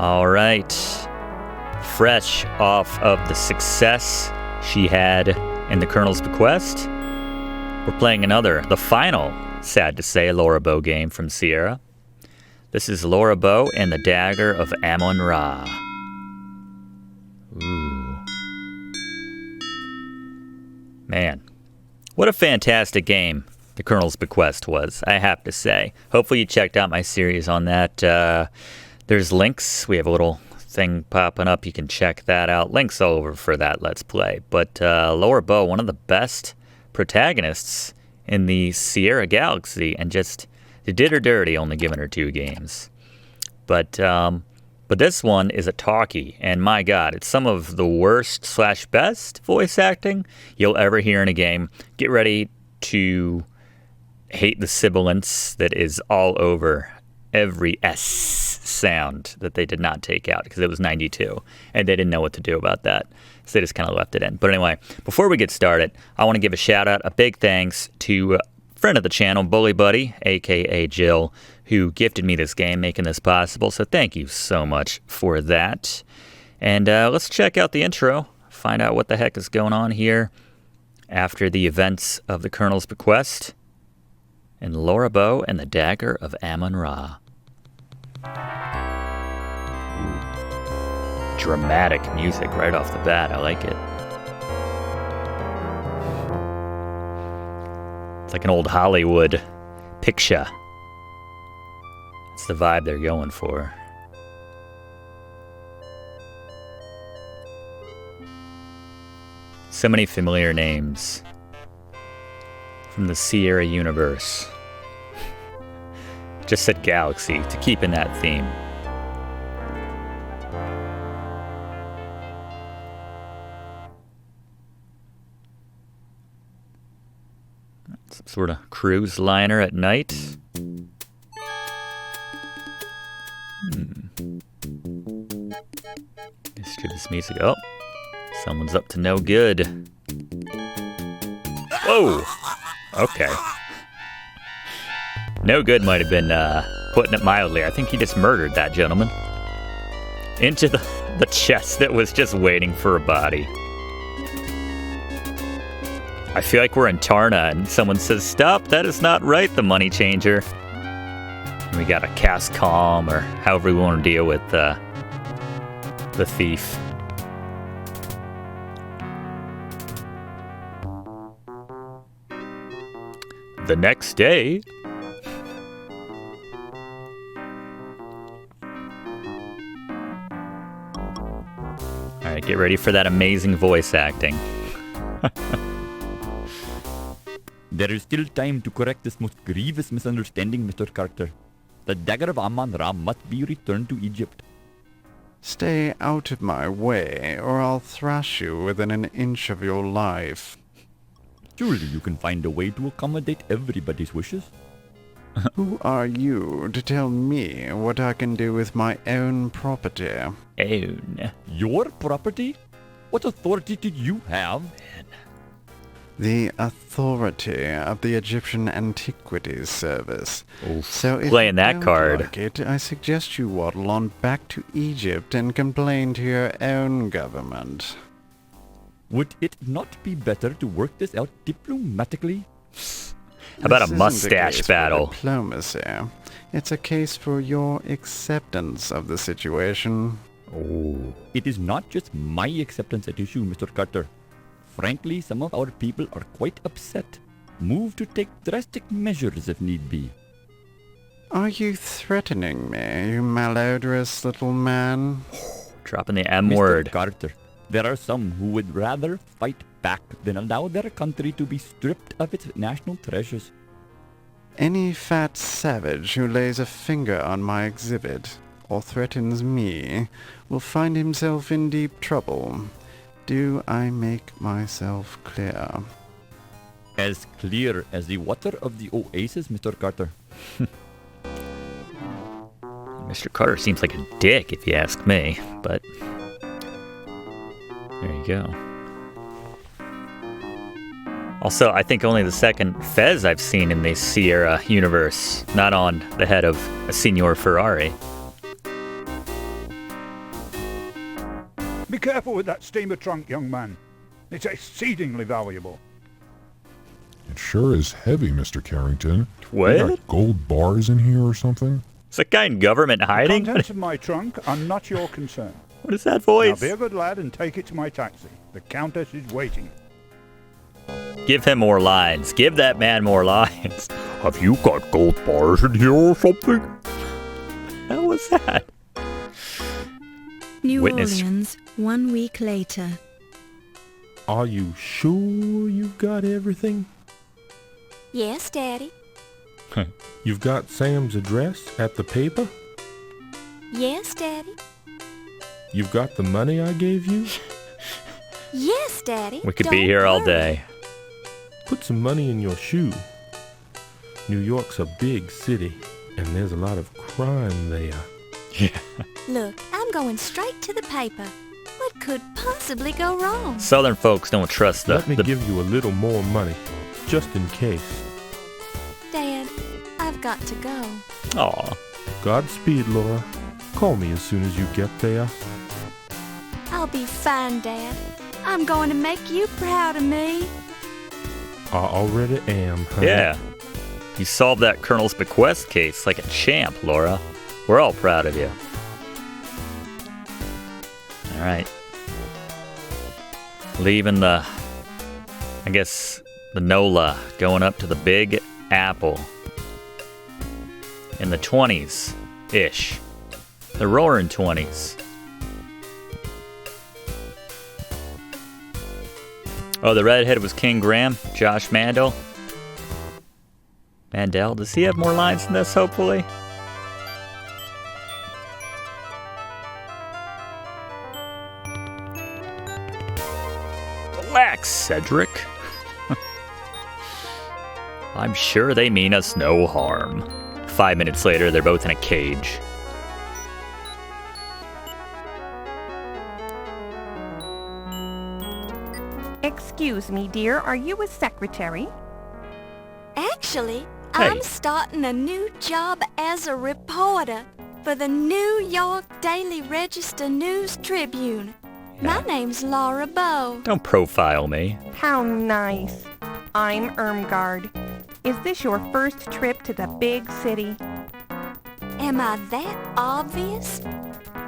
All right. Fresh off of the success she had in the Colonel's Bequest, we're playing the final, sad to say, Laura Bow game from Sierra. This is Laura Bow and the Dagger of Amon Ra. Ooh. Man, what a fantastic game the Colonel's Bequest was, I have to say. Hopefully you checked out my series on that. There's links. We have a little thing popping up. You can check that out. Links all over for that Let's Play. But Laura Bow, one of the best protagonists in the Sierra Galaxy, and just they did her dirty, only giving her 2 games. But this one is a talkie, and my God, it's some of the worst / best voice acting you'll ever hear in a game. Get ready to hate the sibilance that is all over every S sound that they did not take out, because it was 92, and they didn't know what to do about that, so they just kind of left it in. But anyway, before we get started, I want to give a shout out, a big thanks to friend of the channel, Bully Buddy, aka Jill, who gifted me this game, making this possible. So thank you so much for that. And let's check out the intro, find out what the heck is going on here after the events of the Colonel's Bequest and Laura Bow and the Dagger of Amon Ra. Ooh. Dramatic music right off the bat. I like it. It's like an old Hollywood picture. It's the vibe they're going for. So many familiar names from the Sierra universe. Just said Galaxy to keep in that theme. Some sort of cruise liner at night. Let's do this music. Oh, someone's up to no good. Whoa! Okay. No good might have been putting it mildly. I think he just murdered that gentleman. Into the chest that was just waiting for a body. I feel like we're in Tarna and someone says, "Stop, that is not right, the money changer." And we got a cast calm, or however we want to deal with the thief. The next day, all right, get ready for that amazing voice acting. There is still time to correct this most grievous misunderstanding, Mr. Carter. The Dagger of Amon Ra must be returned to Egypt. Stay out of my way, or I'll thrash you within an inch of your life. Surely you can find a way to accommodate everybody's wishes. Who are you to tell me what I can do with my own property? Own. Your property? What authority did you have? The authority of the Egyptian Antiquities Service. Oof. So if Playing you that don't card. like it, I suggest you waddle on back to Egypt and complain to your own government. Would it not be better to work this out diplomatically? How about This a isn't mustache case battle? For diplomacy. It's a case for your acceptance of the situation. Oh. It is not just my acceptance at issue, Mr. Carter. Frankly, some of our people are quite upset. Moved to take drastic measures if need be. Are you threatening me, you malodorous little man? Dropping the M Mr. word. Carter, there are some who would rather fight back than allow their country to be stripped of its national treasures. Any fat savage who lays a finger on my exhibit or threatens me will find himself in deep trouble. Do I make myself clear? As clear as the water of the oasis, Mr. Carter. Mr. Carter seems like a dick, if you ask me, but there you go. Also, I think only the second Fez I've seen in the Sierra universe, not on the head of a Signor Ferrari. Be careful with that steamer trunk, young man. It's exceedingly valuable. It sure is heavy, Mr. Carrington. What? You got gold bars in here or something? Is that guy in government The hiding? contents of my trunk are not your concern. What is that Now voice? be a good lad and take it to my taxi. The Countess is waiting. Give him more lines. Give that man more lines. Have you got gold bars in here or something? What was that? New Witness. Orleans, 1 week later. Are you sure you've got everything? Yes, Daddy. You've got Sam's address at the paper? Yes, Daddy. You've got the money I gave you? Yes, Daddy. We could Don't be here all worry. day. Put some money in your shoe. New York's a big city, and there's a lot of crime there. Look, I'm going straight to the paper. What could possibly go wrong? Southern folks don't trust Let me the give you a little more money, just in case. Dad, I've got to go. Aw. Godspeed, Laura. Call me as soon as you get there. I'll be fine, Dad. I'm going to make you proud of me. I already am, honey. Yeah. You solved that Colonel's Bequest case like a champ, Laura. We're all proud of you. All right. Leaving the NOLA, going up to the Big Apple. In the 20s-ish. The roaring 20s. Oh, the redhead was King Graham, Josh Mandel. Mandel, does he have more lines than this, hopefully? Relax, Cedric. I'm sure they mean us no harm. 5 minutes later, they're both in a cage. Excuse me, dear, are you a secretary? Actually, Hey. I'm starting a new job as a reporter for the New York Daily Register News Tribune. My name's Laura Bow. Don't profile me. How nice. I'm Irmgard. Is this your first trip to the big city? Am I that obvious?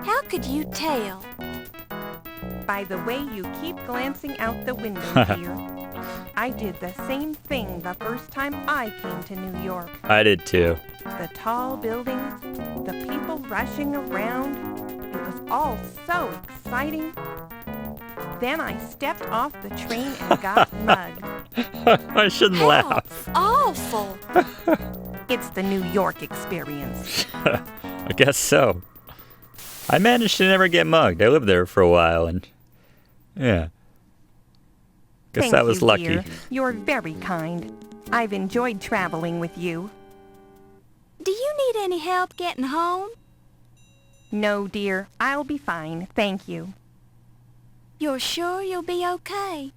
How could you tell? By the way you keep glancing out the window, dear. I did the same thing the first time I came to New York. I did too. The tall buildings, the people rushing around. It was all so exciting. Then I stepped off the train and got mugged. I shouldn't How laugh. awful. It's the New York experience. I guess so. I managed to never get mugged. I lived there for a while and yeah. Guess Thank that was you, lucky. dear. You're very kind. I've enjoyed traveling with you. Do you need any help getting home? No, dear. I'll be fine. Thank you. You're sure you'll be okay?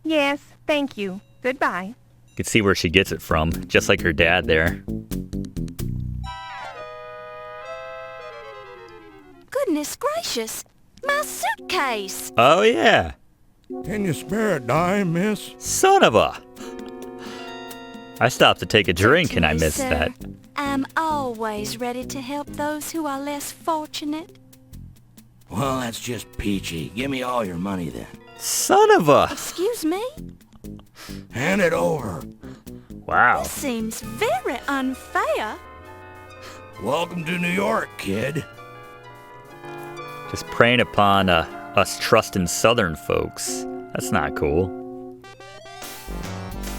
Yes, thank you. Goodbye. You could see where she gets it from, just like her dad there. Goodness gracious, my suitcase! Oh yeah. Can you spare a dime, miss? Son of a. I stopped to take a drink and I Certainly, missed sir. that. I'm always ready to help those who are less fortunate. Well, that's just peachy. Give me all your money then. Son of a. Excuse me? Hand it over. Wow. This seems very unfair. Welcome to New York, kid. Just preying upon us trusting Southern folks. That's not cool.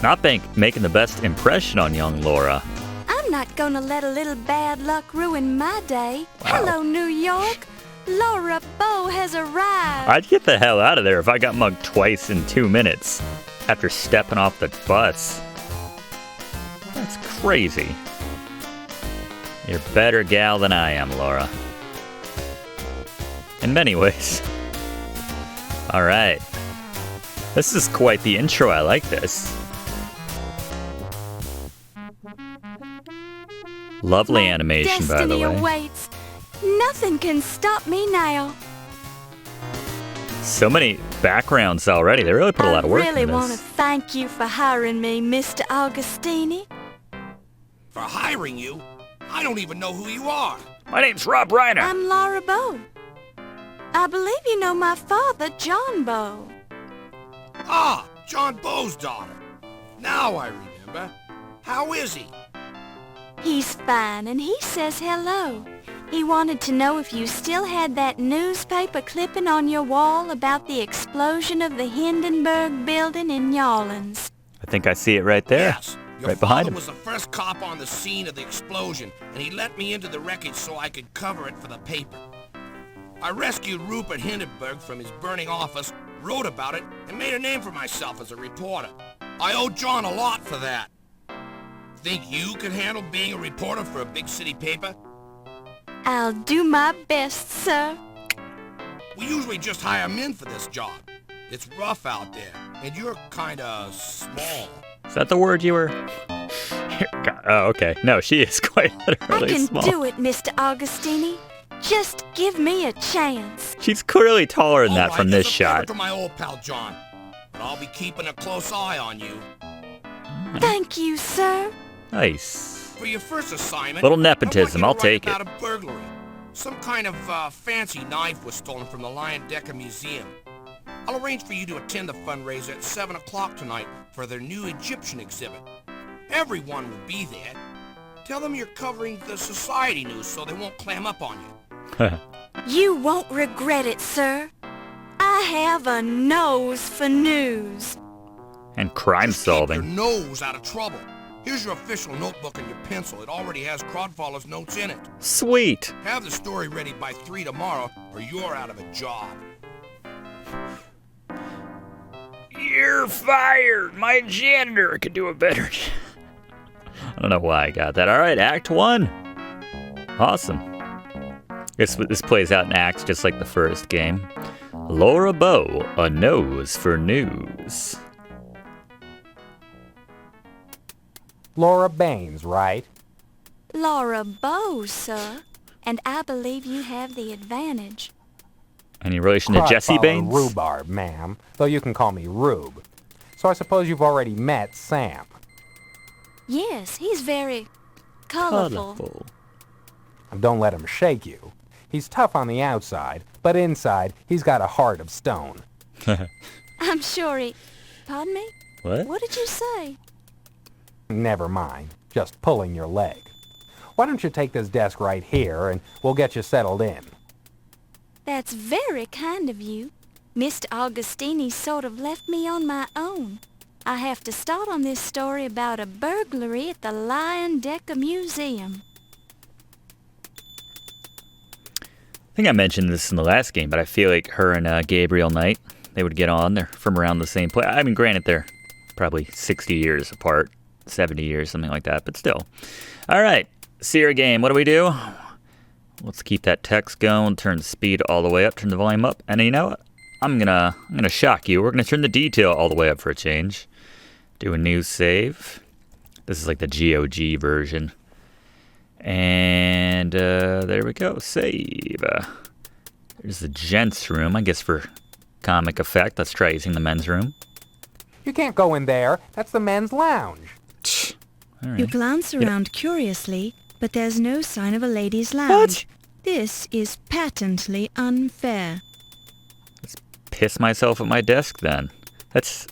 Not making the best impression on young Laura. I'm not gonna let a little bad luck ruin my day. Wow. Hello, New York. Laura Bow has arrived. I'd get the hell out of there if I got mugged twice in 2 minutes after stepping off the bus. That's crazy. You're a better gal than I am, Laura. In many ways. All right. This is quite the intro. I like this. Lovely animation, by the Destiny way. awaits. Nothing can stop me now. So many backgrounds already. They really put a lot of work I really into want to this. thank you for hiring me, Mr. Augustini. For hiring you? I don't even know who you are. My name's Rob Reiner. I'm Laura Bow. I believe you know my father, John Bow. Ah, John Bow's daughter. Now I remember. How is he? He's fine, and he says hello. He wanted to know if you still had that newspaper clipping on your wall about the explosion of the Hindenburg building in New Orleans. I think I see it right there. Yes. Your Right behind father him. was the first cop on the scene of the explosion, and he let me into the wreckage so I could cover it for the paper. I rescued Rupert Hindenburg from his burning office, wrote about it, and made a name for myself as a reporter. I owe John a lot for that. Think you can handle being a reporter for a big city paper? I'll do my best, sir. We usually just hire men for this job. It's rough out there, and you're kinda small. Is that the word you were... Oh, okay. No, she is quite I literally can small. do it, Mr. Augustini. Just give me a chance. She's clearly taller than that All right, from this it's a favor shot. to my old pal John, but I'll be keeping a close eye on you. Thank you, sir. Nice. For your first assignment, Little nepotism, I I'll want you to take write it. about a burglary. Some kind of fancy knife was stolen from the Leyendecker Museum. I'll arrange for you to attend the fundraiser at 7 o'clock tonight for their new Egyptian exhibit. Everyone will be there. Tell them you're covering the society news so they won't clam up on you. You won't regret it, sir. I have a nose for news. And crime Just keep solving. your nose out of trouble. Here's your official notebook and your pencil. It already has Crodfaller's notes in it. Sweet. Have the story ready by 3 tomorrow, or you're out of a job. You're fired. My janitor could do a better job. I don't know why I got that. All right, Act 1. Awesome. This plays out in acts just like the first game. Laura Bow, a nose for news. Laura Baines, right? Laura Bow, sir. And I believe you have the advantage. Any relation to Jesse Crodfoller Baines? Rhubarb, ma'am, though you can call me Rube. So I suppose you've already met Sam. Yes, he's very colorful. Don't let him shake you. He's tough on the outside, but inside, he's got a heart of stone. I'm sure he... Pardon me? What? What did you say? Never mind, just pulling your leg. Why don't you take this desk right here, and we'll get you settled in. That's very kind of you. Mr. Augustini sort of left me on my own. I have to start on this story about a burglary at the Leyendecker Museum. I think I mentioned this in the last game, but I feel like her and Gabriel Knight, they would get on. They're from around the same place. I mean, granted, they're probably 60 years apart, 70 years, something like that, but still. All right, see your game. What do we do? Let's keep that text going, turn the speed all the way up, turn the volume up, and you know what? I'm gonna shock you. We're gonna turn the detail all the way up for a change. Do a new save. This is like the GOG version. And there we go. Save. There's the gents room, I guess for comic effect. Let's try using the men's room. You can't go in there. That's the men's lounge. All right. You glance around curiously, but there's no sign of a ladies' lounge. What? This is patently unfair. Piss myself at my desk then. That's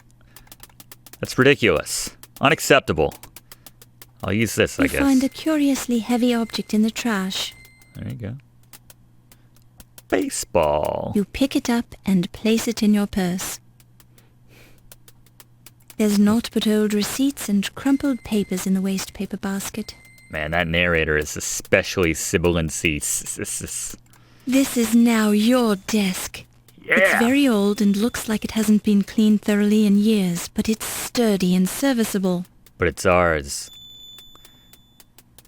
ridiculous. Unacceptable. I'll use this, I You guess. find a curiously heavy object in the trash. There you go. Baseball. You pick it up and place it in your purse. There's naught but old receipts and crumpled papers in the waste paper basket. Man, that narrator is especially sibilancy. This is now your desk. Yeah. It's very old and looks like it hasn't been cleaned thoroughly in years, but it's sturdy and serviceable. But it's ours.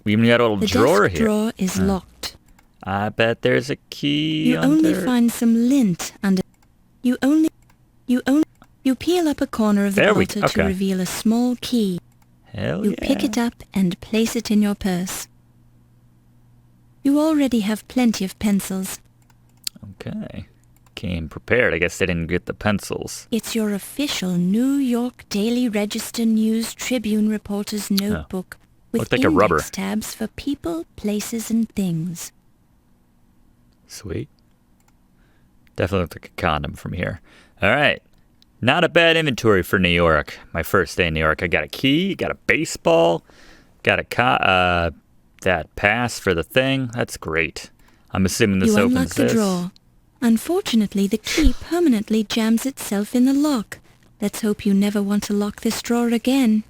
We even got a little The drawer desk here. drawer is locked. I bet there's a key You only under. find some lint under. You peel up a corner of the There we- bolter okay. to reveal a small key. Hell You yeah. pick it up and place it in your purse. You already have plenty of pencils. Okay. came prepared. I guess they didn't get the pencils. It's your official New York Daily Register News Tribune reporter's notebook with Looked like a rubber. index tabs for people, places, and things. Sweet. Definitely looked like a condom from here. All right. Not a bad inventory for New York. My first day in New York. I got a key, got a baseball, got a that pass for the thing. That's great. I'm assuming this You opens unlock the this. drawer. Unfortunately, the key permanently jams itself in the lock. Let's hope you never want to lock this drawer again.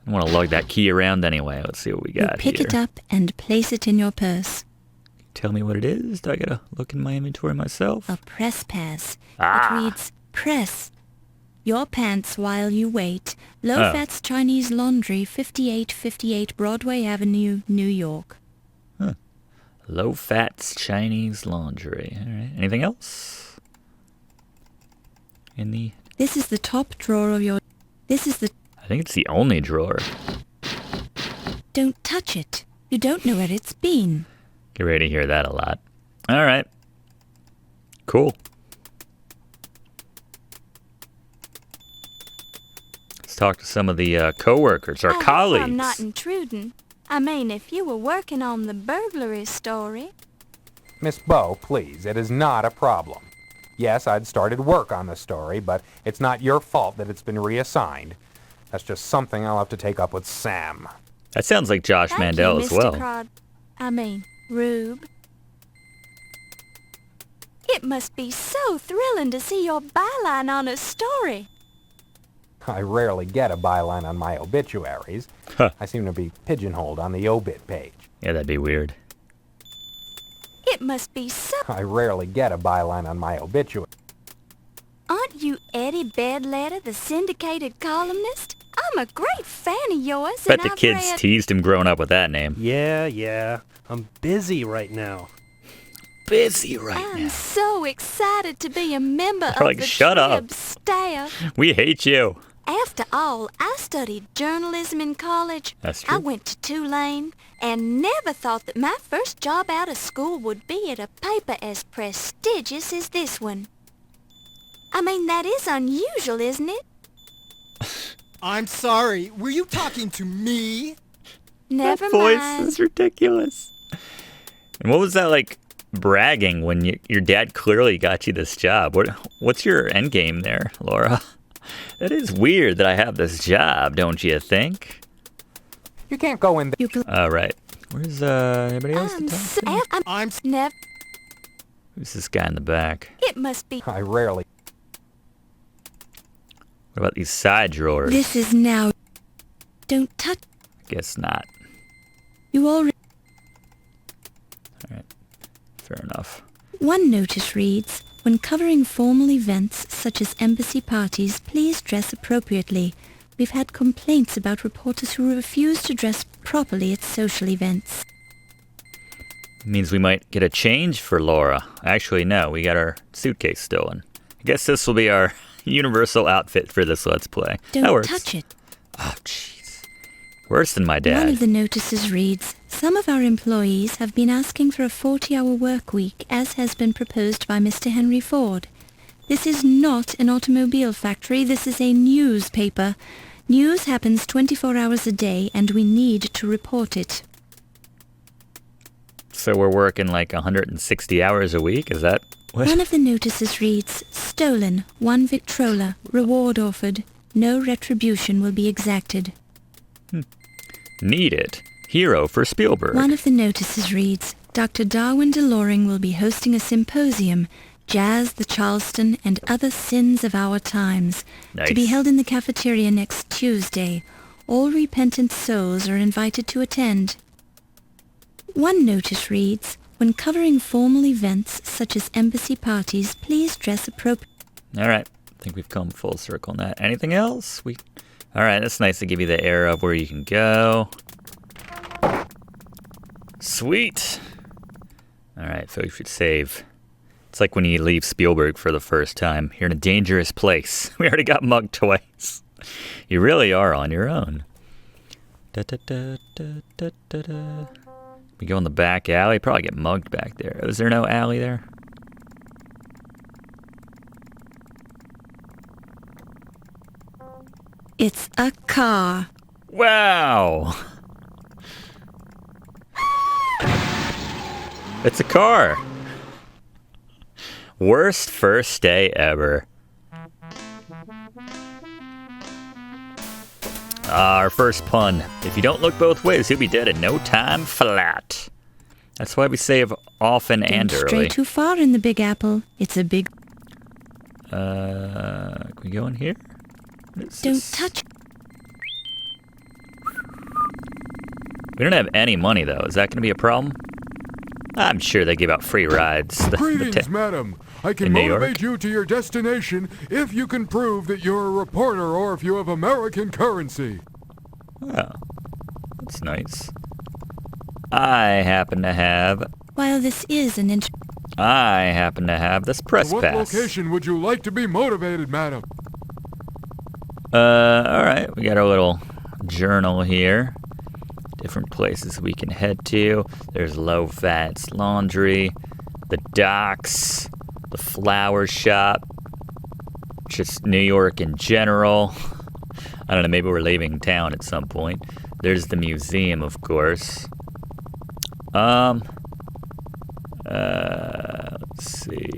I want to lug that key around anyway. Let's see what we You got pick here. it up and place it in your purse. Tell me what it is. Do I gotta look in my inventory myself? A press pass. Ah. It reads, Press. Your pants while you wait. Low Fats Chinese Laundry, 5858 Broadway Avenue, New York. Low fats Chinese laundry. All right. Anything else? In the... This is the top drawer of your... This is the... I think it's the only drawer. Don't touch it. You don't know where it's been. Get ready to hear that a lot. All right. Cool. Let's talk to some of the co-workers, our I hope colleagues. I'm not intruding. I mean, if you were working on the burglary story. Miss Bow, please, it is not a problem. Yes, I'd started work on the story, but it's not your fault that it's been reassigned. That's just something I'll have to take up with Sam. That sounds like Josh Thank Mandel you, as Mr. well. Rube. It must be so thrilling to see your byline on a story. I rarely get a byline on my obituaries. Huh. I seem to be pigeonholed on the obit page. Yeah, that'd be weird. It must be so... I rarely get a byline on my obituary. Aren't you Eddie Bedletter, the syndicated columnist? I'm a great fan of yours, Bet and the I've kids read... teased him growing up with that name. Yeah. I'm busy right now. Busy right I'm now. so excited to be a member They're of like, the "Shut up." Trib staff. We hate you. After all, I studied journalism in college. That's I true. went to Tulane and never thought that my first job out of school would be at a paper as prestigious as this one. I mean, that is unusual, isn't it? I'm sorry. Were you talking to me? Never That voice mind. is ridiculous. And what was that like bragging when your dad clearly got you this job? What's your end game there, Laura? That is weird that I have this job, don't you think? You can't go in there. All right. Where's anybody else? I'm never. Who's this guy in the back? It must be. I rarely. What about these side drawers? This is now... Don't touch... Guess not. You already... All right. Fair enough. One notice reads, When covering formal events such as embassy parties, please dress appropriately. We've had complaints about reporters who refuse to dress properly at social events. Means we might get a change for Laura. Actually, no. We got our suitcase stolen. I guess this will be our universal outfit for this Let's Play. That Don't works. touch it. Oh, jeez. Worse than my One dad. of the notices reads, Some of our employees have been asking for a 40-hour work week, as has been proposed by Mr. Henry Ford. This is not an automobile factory. This is a newspaper. News happens 24 hours a day, and we need to report it. So we're working like 160 hours a week? Is that what? One of the notices reads, Stolen, 1 Victrola, reward offered. No retribution will be exacted. Needed. Hero for Spielberg. One of the notices reads, Dr. Darwin DeLoring will be hosting a symposium, Jazz, the Charleston, and Other Sins of Our Times, to be Nice. held in the cafeteria next Tuesday. All repentant souls are invited to attend. One notice reads, When covering formal events such as embassy parties, please dress appropriately. All right. I think we've come full circle on that. Anything else? All right. That's nice to give you the air of where you can go. Sweet. All right. I feel like we should save. It's like when you leave Spielberg for the first time. You're in a dangerous place. We already got mugged twice. You really are on your own. Da, da, da, da, da, da, da. We go in the back alley. Probably get mugged back there. Is there no alley there? It's a car. Wow. It's a car. Worst first day ever. Our first pun. If you don't look both ways, you'll be dead in no time flat. That's why we save often and Don't early. stray too far in the Big Apple. It's a big... Can we go in here? Don't touch... We don't have any money, though. Is that going to be a problem? I'm sure they give out free rides. Greetings, madam. I can in New York? motivate you to your destination if you can prove that you're a reporter or if you have American currency. Oh, that's nice. I happen to have... While this is an I happen to have this press To what pass. location would you like to be motivated, madam? Alright, we got our little journal here. Different places we can head to. There's Low Fats Laundry, the docks, the flower shop, just New York in general. I don't know, maybe we're leaving town at some point. There's the museum, of course. Let's see.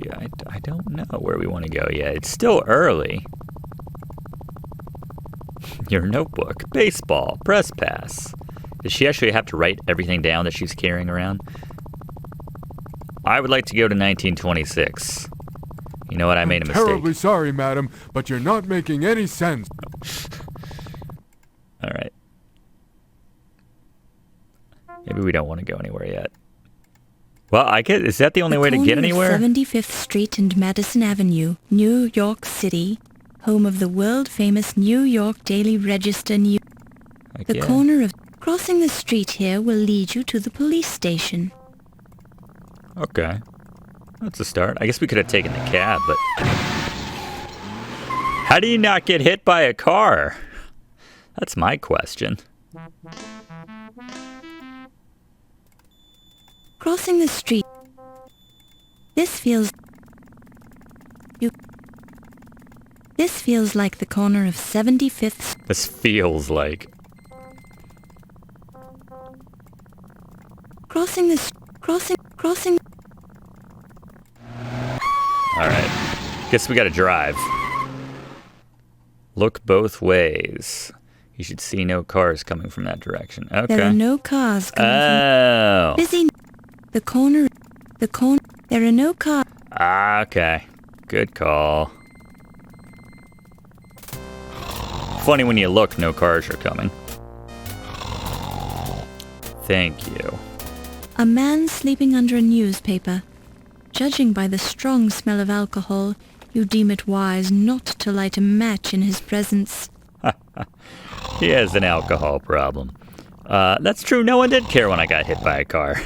I don't know where we want to go yet. It's still early. Your notebook, baseball, press pass. Does she actually have to write everything down that she's carrying around? I would like to go to 1926. You know what? I made a mistake. Terribly sorry, madam, but you're not making any sense. All right. Maybe we don't want to go anywhere yet. Well, I guess, is that the only way to get anywhere? 75th Street and Madison Avenue, New York City, home of the world-famous New York Daily Register. The yeah. corner of... Crossing the street here will lead you to the police station. Okay. That's a start. I guess we could have taken the cab, but... How do you not get hit by a car? That's my question. Crossing the street. This feels like the corner of 75th. This feels like... Crossing. Alright. Guess we gotta drive. Look both ways. You should see no cars coming from that direction. Okay. There are no cars coming from... Busy. The corner. There are no cars. Okay. Good call. Funny when you look, no cars are coming. Thank you. A man sleeping under a newspaper. Judging by the strong smell of alcohol, you deem it wise not to light a match in his presence. He has an alcohol problem. That's true. No one did care when I got hit by a car.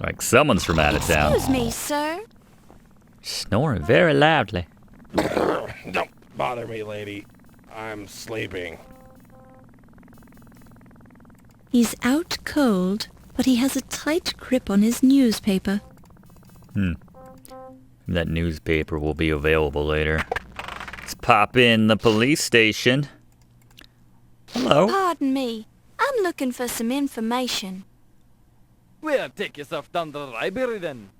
Like someone's from out of town. Excuse me, sir. Snoring very loudly. Don't bother me, lady. I'm sleeping. He's out cold, but he has a tight grip on his newspaper. That newspaper will be available later. Let's pop in the police station. Hello. Pardon me. I'm looking for some information. Well, take yourself down to the library then.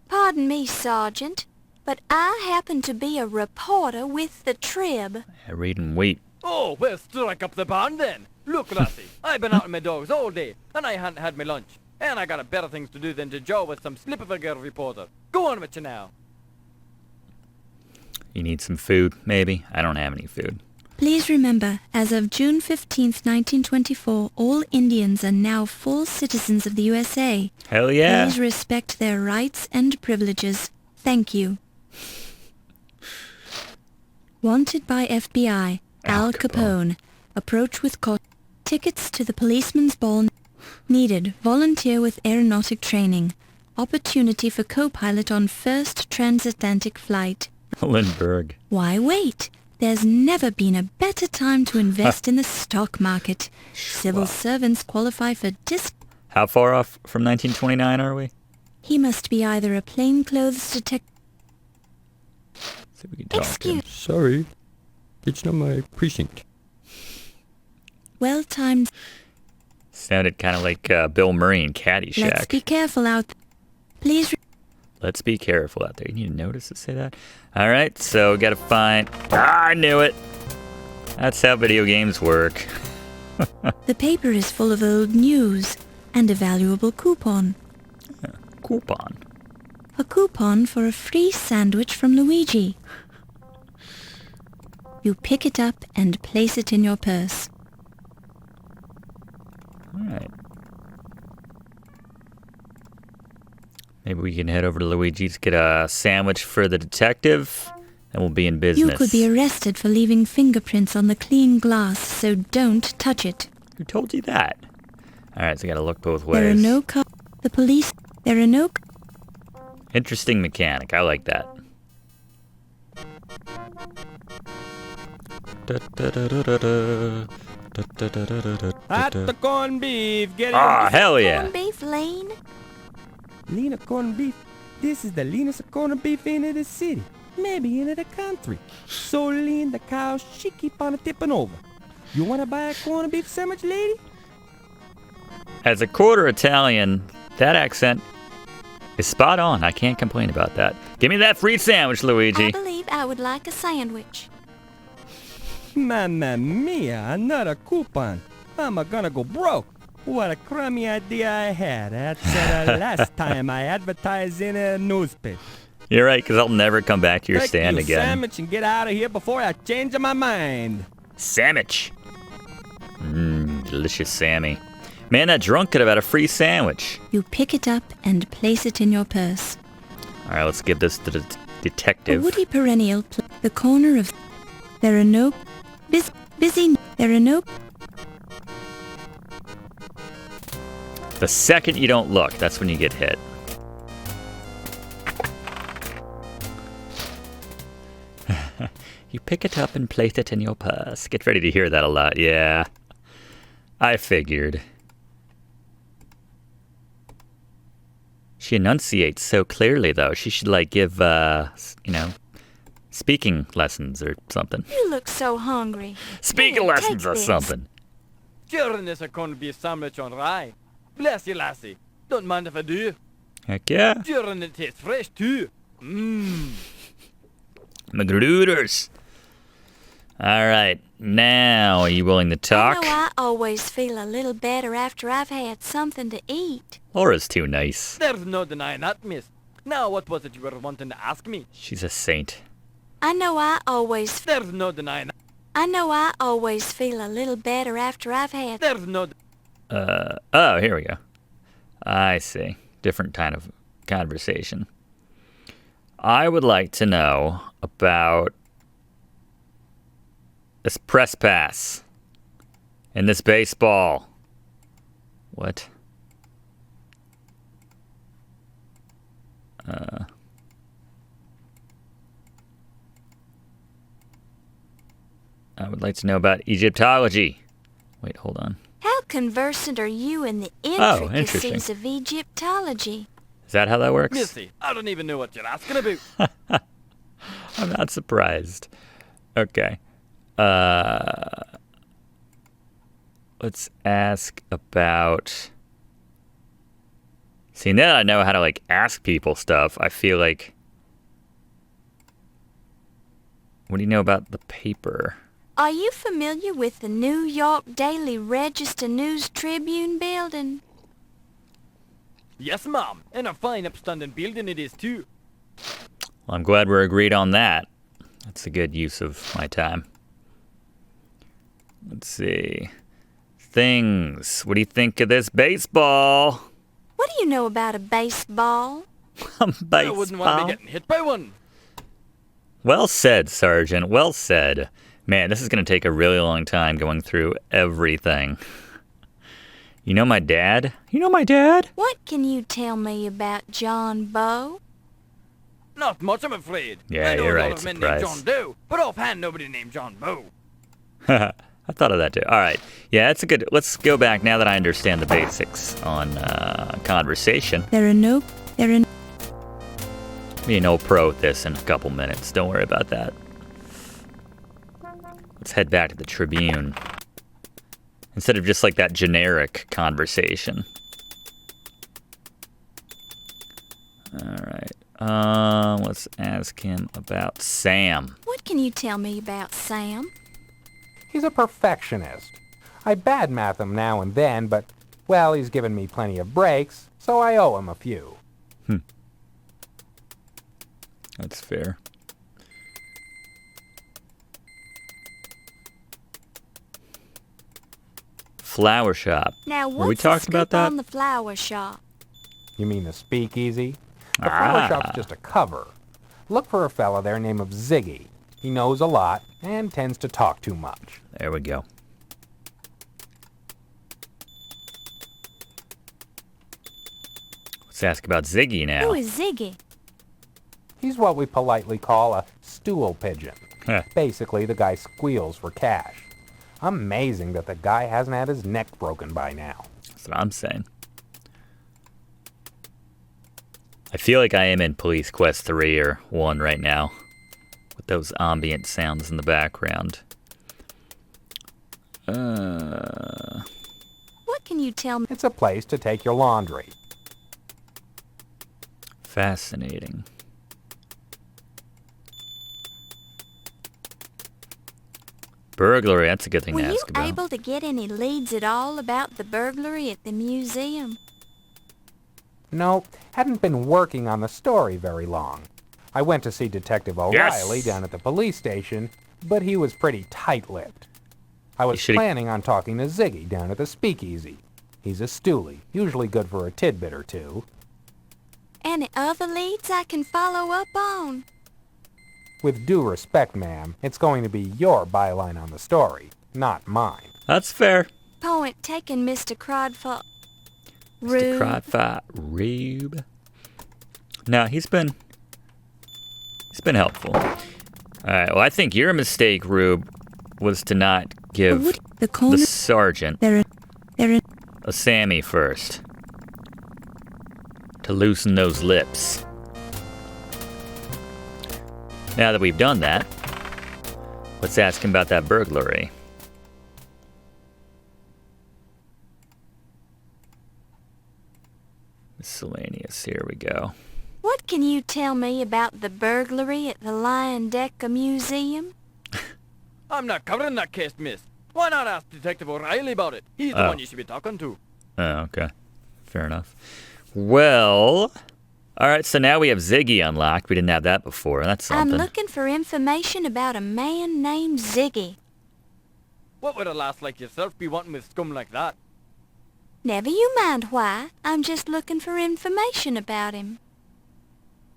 Pardon me, Sergeant, but I happen to be a reporter with the Trib. I read and wait. Oh, well, strike up the barn then. Look, lassie, I've been out with my dogs all day, and I hadn't had my lunch. And I got better things to do than to jaw with some slip of a girl reporter. Go on with you now. You need some food, maybe? I don't have any food. Please remember, as of June 15th, 1924, all Indians are now full citizens of the USA. Hell yeah. Please respect their rights and privileges. Thank you. Wanted by FBI, Al Capone. Approach with caution. Tickets to the policeman's ball. Needed. Volunteer with aeronautic training. Opportunity for co-pilot on first transatlantic flight. Lindbergh. Why wait? There's never been a better time to invest in the stock market. Civil servants qualify for How far off from 1929 are we? He must be either a plainclothes detective... See if we can talk to him. Sorry. It's not my precinct. Well timed. Sounded kind of like Bill Murray in Caddyshack. Let's be careful out. Please. Let's be careful out there. You need a notice to say that? All right, so we got to find... I knew it. That's how video games work. The paper is full of old news and a valuable coupon. Coupon? A coupon for a free sandwich from Luigi. You pick it up and place it in your purse. All right. Maybe we can head over to Luigi's, get a sandwich for the detective, and we'll be in business. You could be arrested for leaving fingerprints on the clean glass, so don't touch it. Who told you that? All right, so I gotta look both ways. There are no The police... There are no... Interesting mechanic. I like that. Hot the corned beef. Get it. Ah, hell yeah. Corned beef lean? Lean of corned beef. This is the leanest corned beef in the city. Maybe in the country. So lean the cows, she keep on tipping over. You want to buy a corned beef sandwich, lady? As a quarter Italian, that accent is spot on. I can't complain about that. Give me that free sandwich, Luigi. I believe I would like a sandwich. Mamma mia, another coupon. I'm gonna go broke. What a crummy idea I had. That's the last time I advertised in a newspaper. You're right, because I'll never come back to your Take stand you again. Sandwich and get out of here before I change my mind. Sandwich. Delicious Sammy. Man, that drunk could have had a free sandwich. You pick it up and place it in your purse. All right, let's give this to the A detective. woody perennial... The corner of... There are no... Busy... There are no... The second you don't look, that's when you get hit. You pick it up and place it in your purse. Get ready to hear that a lot, yeah. I figured. She enunciates so clearly, though. She should, like, give, speaking lessons or something. You look so hungry. Speaking Here, lessons take or this. something. During this a corned beef sandwich on rye. Bless you, lassie. Don't mind if I do. Heck yeah. During it tastes fresh, too. Magruder's. All right. Now, are you willing to talk? I know I always feel a little better after I've had something to eat. Laura's too nice. There's no denying that, miss. Now, what was it you were wanting to ask me? She's a saint. I know I always... There's no denying that. I know I always feel a little better after I've had... There's no... Oh, here we go. I see. Different kind of conversation. I would like to know about this press pass and this baseball. What? I would like to know about Egyptology. Wait, hold on. How conversant are you in the Oh, intricacies of Egyptology? Is that how that works? Missy, I don't even know what you're asking about. I'm not surprised. Okay. Let's ask about... See, now that I know how to, like, ask people stuff, I feel like... What do you know about the paper? Are you familiar with the New York Daily Register News Tribune building? Yes, Mom. And a fine upstanding building it is, too. Well, I'm glad we're agreed on that. That's a good use of my time. Let's see. Things. What do you think of this baseball? What do you know about a baseball? I wouldn't want to be getting hit by one. Well said, Sergeant. Well said. Man, this is going to take a really long time going through everything. You know my dad? You know my dad? What can you tell me about John Bow? Not much, I'm afraid. Yeah, I know you're a right, lot of men surprise. named John Doe, but offhand nobody named John Bow. I thought of that too. All right. Yeah, that's a good... Let's go back now that I understand the basics on conversation. There are no... Be an old pro at this in a couple minutes. Don't worry about that. Let's head back to the Tribune. Instead of just like that generic conversation. Alright. Let's ask him about Sam. What can you tell me about Sam? He's a perfectionist. I badmouth him now and then, but, well, he's given me plenty of breaks, so I owe him a few. That's fair. Flower shop. Now, Were we what's talking the about scoop that? on the flower shop? You mean the speakeasy? The flower shop's just a cover. Look for a fella there named Ziggy. He knows a lot and tends to talk too much. There we go. Let's ask about Ziggy now. Who is Ziggy? He's what we politely call a stool pigeon. Basically, the guy squeals for cash. Amazing that the guy hasn't had his neck broken by now. That's what I'm saying. I feel like I am in Police Quest 3 or 1 right now. With those ambient sounds in the background. What can you tell me? It's a place to take your laundry. Fascinating. Burglary, that's a good thing Were to you ask about. able to get any leads at all about the burglary at the museum? No, hadn't been working on the story very long. I went to see Detective O'Reilly down at the police station, but he was pretty tight-lipped. I was planning on talking to Ziggy down at the speakeasy. He's a stoolie, usually good for a tidbit or two. Any other leads I can follow up on? With due respect, ma'am, it's going to be your byline on the story, not mine. That's fair. Point taken, Mr. Crodfa... Mr. Crodfa Rube. No, he's been helpful. Alright, well I think your mistake, Rube, was to not give the sergeant a Sammy first. To loosen those lips. Now that we've done that, let's ask him about that burglary. Miscellaneous, here we go. What can you tell me about the burglary at the Leyendecker Museum? I'm not covering that case, miss. Why not ask Detective O'Reilly about it? He's the one you should be talking to. Oh, okay. Fair enough. Well, alright, so now we have Ziggy unlocked. We didn't have that before. That's something. I'm looking for information about a man named Ziggy. What would a lass like yourself be wanting with scum like that? Never you mind why. I'm just looking for information about him.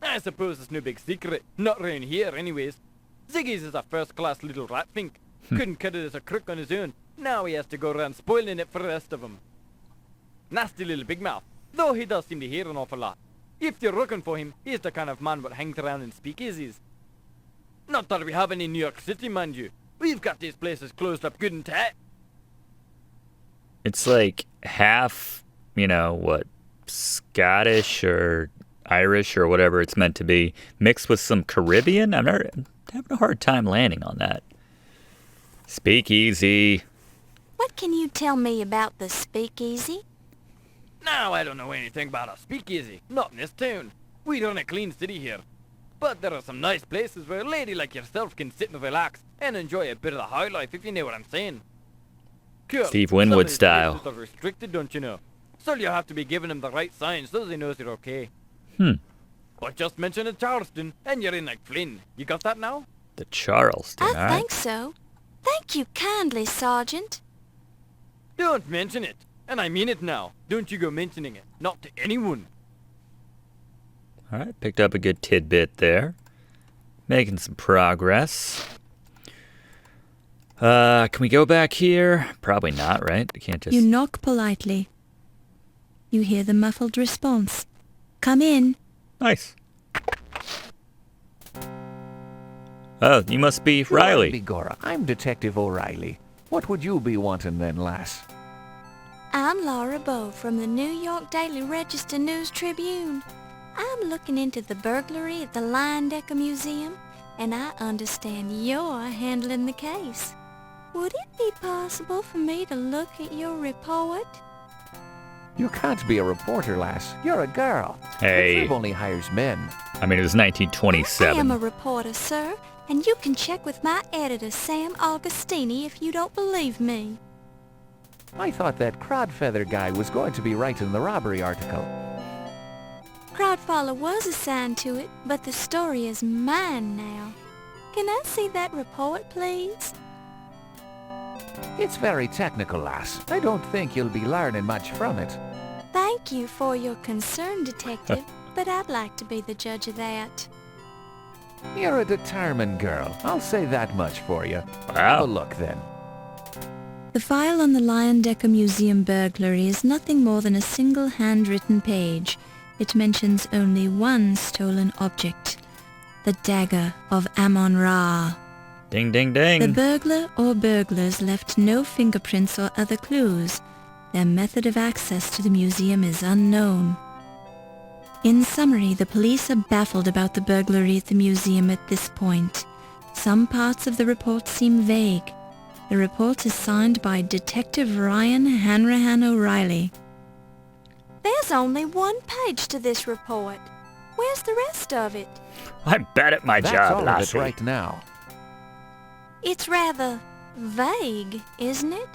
I suppose it's no big secret. Not round here, anyways. Ziggy's is a first-class little rat fink. Couldn't cut it as a crook on his own. Now he has to go around spoiling it for the rest of them. Nasty little big mouth, though he does seem to hear an awful lot. If you're looking for him, he's the kind of man what hangs around in speakeasies. Not that we have any in New York City, mind you. We've got these places closed up good and tight. It's like half, Scottish or Irish or whatever it's meant to be, mixed with some Caribbean. I'm having a hard time landing on that. Speakeasy. What can you tell me about the speakeasy? Now, I don't know anything about a speakeasy. Not in this town. We run a clean city here. But there are some nice places where a lady like yourself can sit and relax and enjoy a bit of the high life, if you know what I'm saying. Cool. Steve Winwood Some style. of these places are restricted, don't you know? So you have to be giving him the right signs so he knows you're okay. But just mention it Charleston, and you're in like Flynn. You got that now? The Charleston, I think so. Thank you kindly, Sergeant. Don't mention it. And I mean it now. Don't you go mentioning it. Not to anyone. Alright, picked up a good tidbit there. Making some progress. Can we go back here? Probably not, right? You can't just... You knock politely. You hear the muffled response. Come in. Nice. Oh, you must be Riley. Begorra, I'm Detective O'Reilly. What would you be wanting then, lass? I'm Laura Bowe from the New York Daily Register News Tribune. I'm looking into the burglary at the Leyendecker Museum, and I understand you're handling the case. Would it be possible for me to look at your report? You can't be a reporter, lass. You're a girl. Hey. The Trib only hires men. I mean, it was I 1927. am a reporter, sir, and you can check with my editor, Sam Augustini, if you don't believe me. I thought that Crodfeather guy was going to be writing the robbery article. Crowdfaller was assigned to it, but the story is mine now. Can I see that report, please? It's very technical, lass. I don't think you'll be learning much from it. Thank you for your concern, Detective, but I'd like to be the judge of that. You're a determined girl. I'll say that much for you. Wow. Have a look, then. The file on the Leyendecker Museum burglary is nothing more than a single handwritten page. It mentions only one stolen object, the Dagger of Amon Ra. Ding, ding, ding. The burglar or burglars left no fingerprints or other clues. Their method of access to the museum is unknown. In summary, the police are baffled about the burglary at the museum at this point. Some parts of the report seem vague. The report is signed by Detective Ryan Hanrahan O'Reilly. There's only one page to this report. Where's the rest of it? I'm bad at my That's job, all lassie. of it right now. It's rather vague, isn't it?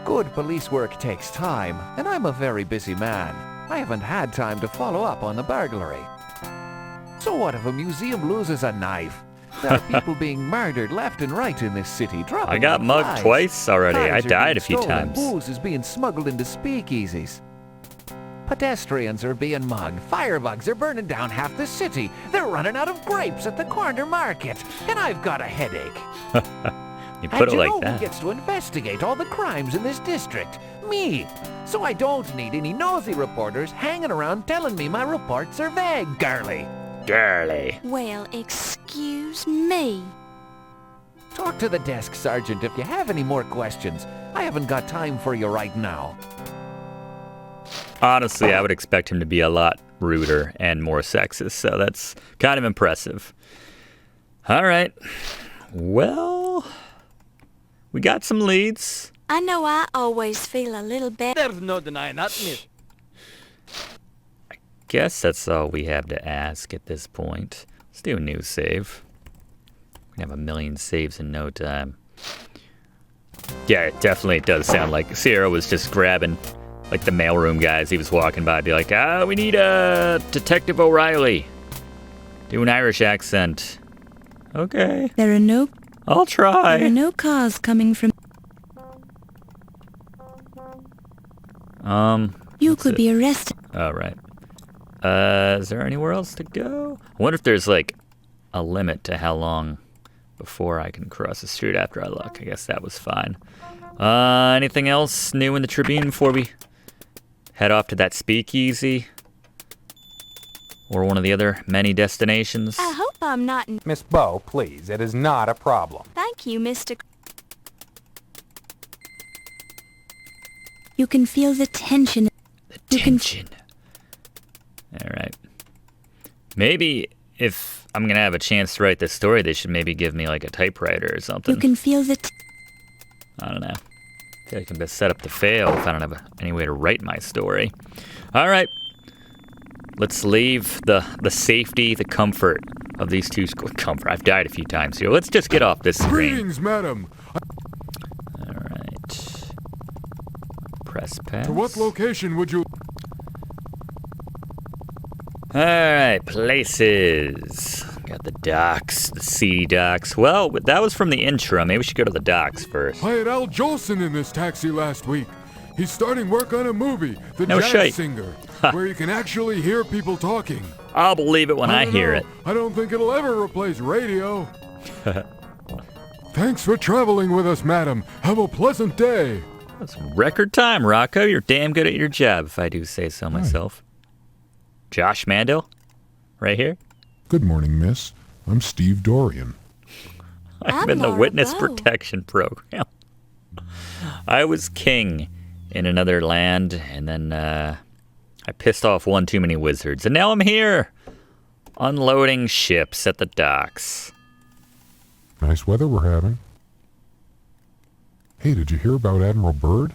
Good police work takes time, and I'm a very busy man. I haven't had time to follow up on the burglary. So what if a museum loses a knife? There are people being murdered left and right in this city. I got mugged twice already. I died a few times. Booze is being smuggled into speakeasies. Pedestrians are being mugged. Firebugs are burning down half the city. They're running out of grapes at the corner market. And I've got a headache. You put it like who that. gets to investigate all the crimes in this district? Me. So I don't need any nosy reporters hanging around telling me my reports are vague, girly. Girly. Well, excuse me. Talk to the desk sergeant if you have any more questions. I haven't got time for you right now. Honestly, I would expect him to be a lot ruder and more sexist, so that's kind of impressive. All right. Well, we got some leads. I know I always feel a little better. There's no denying that, miss. Guess that's all we have to ask at this point. Let's do a new save. We can have 1 million saves in no time. Yeah, it definitely does sound like Sierra was just grabbing like the mailroom guys. He was walking by, be like, we need a Detective O'Reilly. Do an Irish accent. Okay. There are no... I'll try. There are no cars coming from... You could be arrested. Oh, right. Is there anywhere else to go? I wonder if there's like a limit to how long before I can cross the street after I look. I guess that was fine. Anything else new in the Tribune before we head off to that speakeasy? Or one of the other many destinations? I hope I'm not... Miss Bow, please, it is not a problem. Thank you, Mr. You can feel the tension. The tension. All right. Maybe if I'm going to have a chance to write this story, they should maybe give me like a typewriter or something. You can feel the... I don't know. I feel like I'm best set up to fail if I don't have any way to write my story. All right. Let's leave the safety, the comfort of these two schools. Comfort. I've died a few times here. Let's just get off this screen. Greetings, madam. All right. Press pass. To what location would you... All right, places. Got the docks, the seedy docks. Well, that was from the intro. Maybe we should go to the docks first. I had Al Jolson in this taxi last week. He's starting work on a movie, The No Jazz shite. Singer, where you can actually hear people talking. I'll believe it when I hear it. I don't think it'll ever replace radio. Thanks for traveling with us, madam. Have a pleasant day. That's record time, Rocco. You're damn good at your job, if I do say so myself. Josh Mandel, right here. Good morning, miss. I'm Steve Dorian. I'm in the Witness Protection Program. I was king in another land, and then I pissed off one too many wizards, and now I'm here, unloading ships at the docks. Nice weather we're having. Hey, did you hear about Admiral Byrd?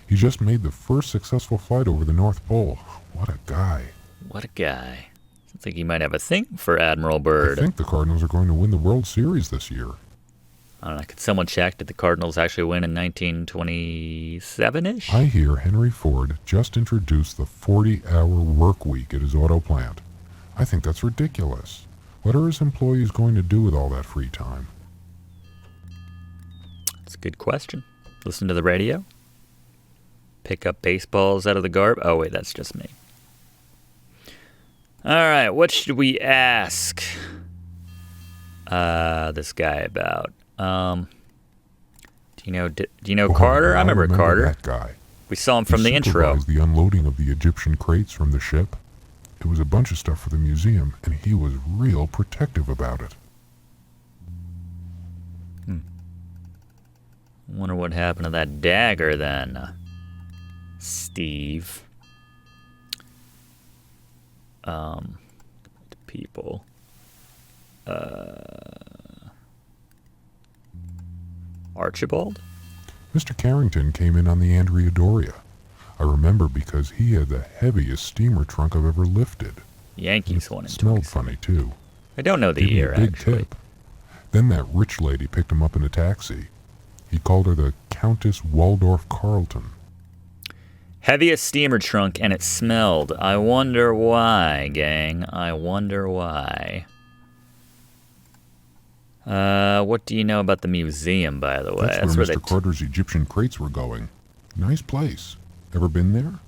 He just made the first successful flight over the North Pole. What a guy. What a guy. I think he might have a thing for Admiral Byrd. I think the Cardinals are going to win the World Series this year. I don't know. Could someone check? Did the Cardinals actually win in 1927-ish? I hear Henry Ford just introduced the 40-hour work week at his auto plant. I think that's ridiculous. What are his employees going to do with all that free time? That's a good question. Listen to the radio? Pick up baseballs out of the garb? Oh, wait, that's just me. All right, what should we ask this guy about? Do you know Carter? I remember Carter. That guy. We saw him from the intro. He supervised the unloading of the Egyptian crates from the ship. It was a bunch of stuff for the museum, and he was real protective about it. Wonder what happened to that dagger then, Steve. People. Archibald? Mr. Carrington came in on the Andrea Doria. I remember because he had the heaviest steamer trunk I've ever lifted. Yankees won in Smelled funny, too. I don't know the Gave me year, a big actually. tip. Then that rich lady picked him up in a taxi. He called her the Countess Waldorf Carlton. Heaviest steamer trunk, and it smelled. I wonder why, gang. I wonder why. What do you know about the museum, by the way? That's where Mr. Carter's Egyptian crates were going. Nice place. Ever been there?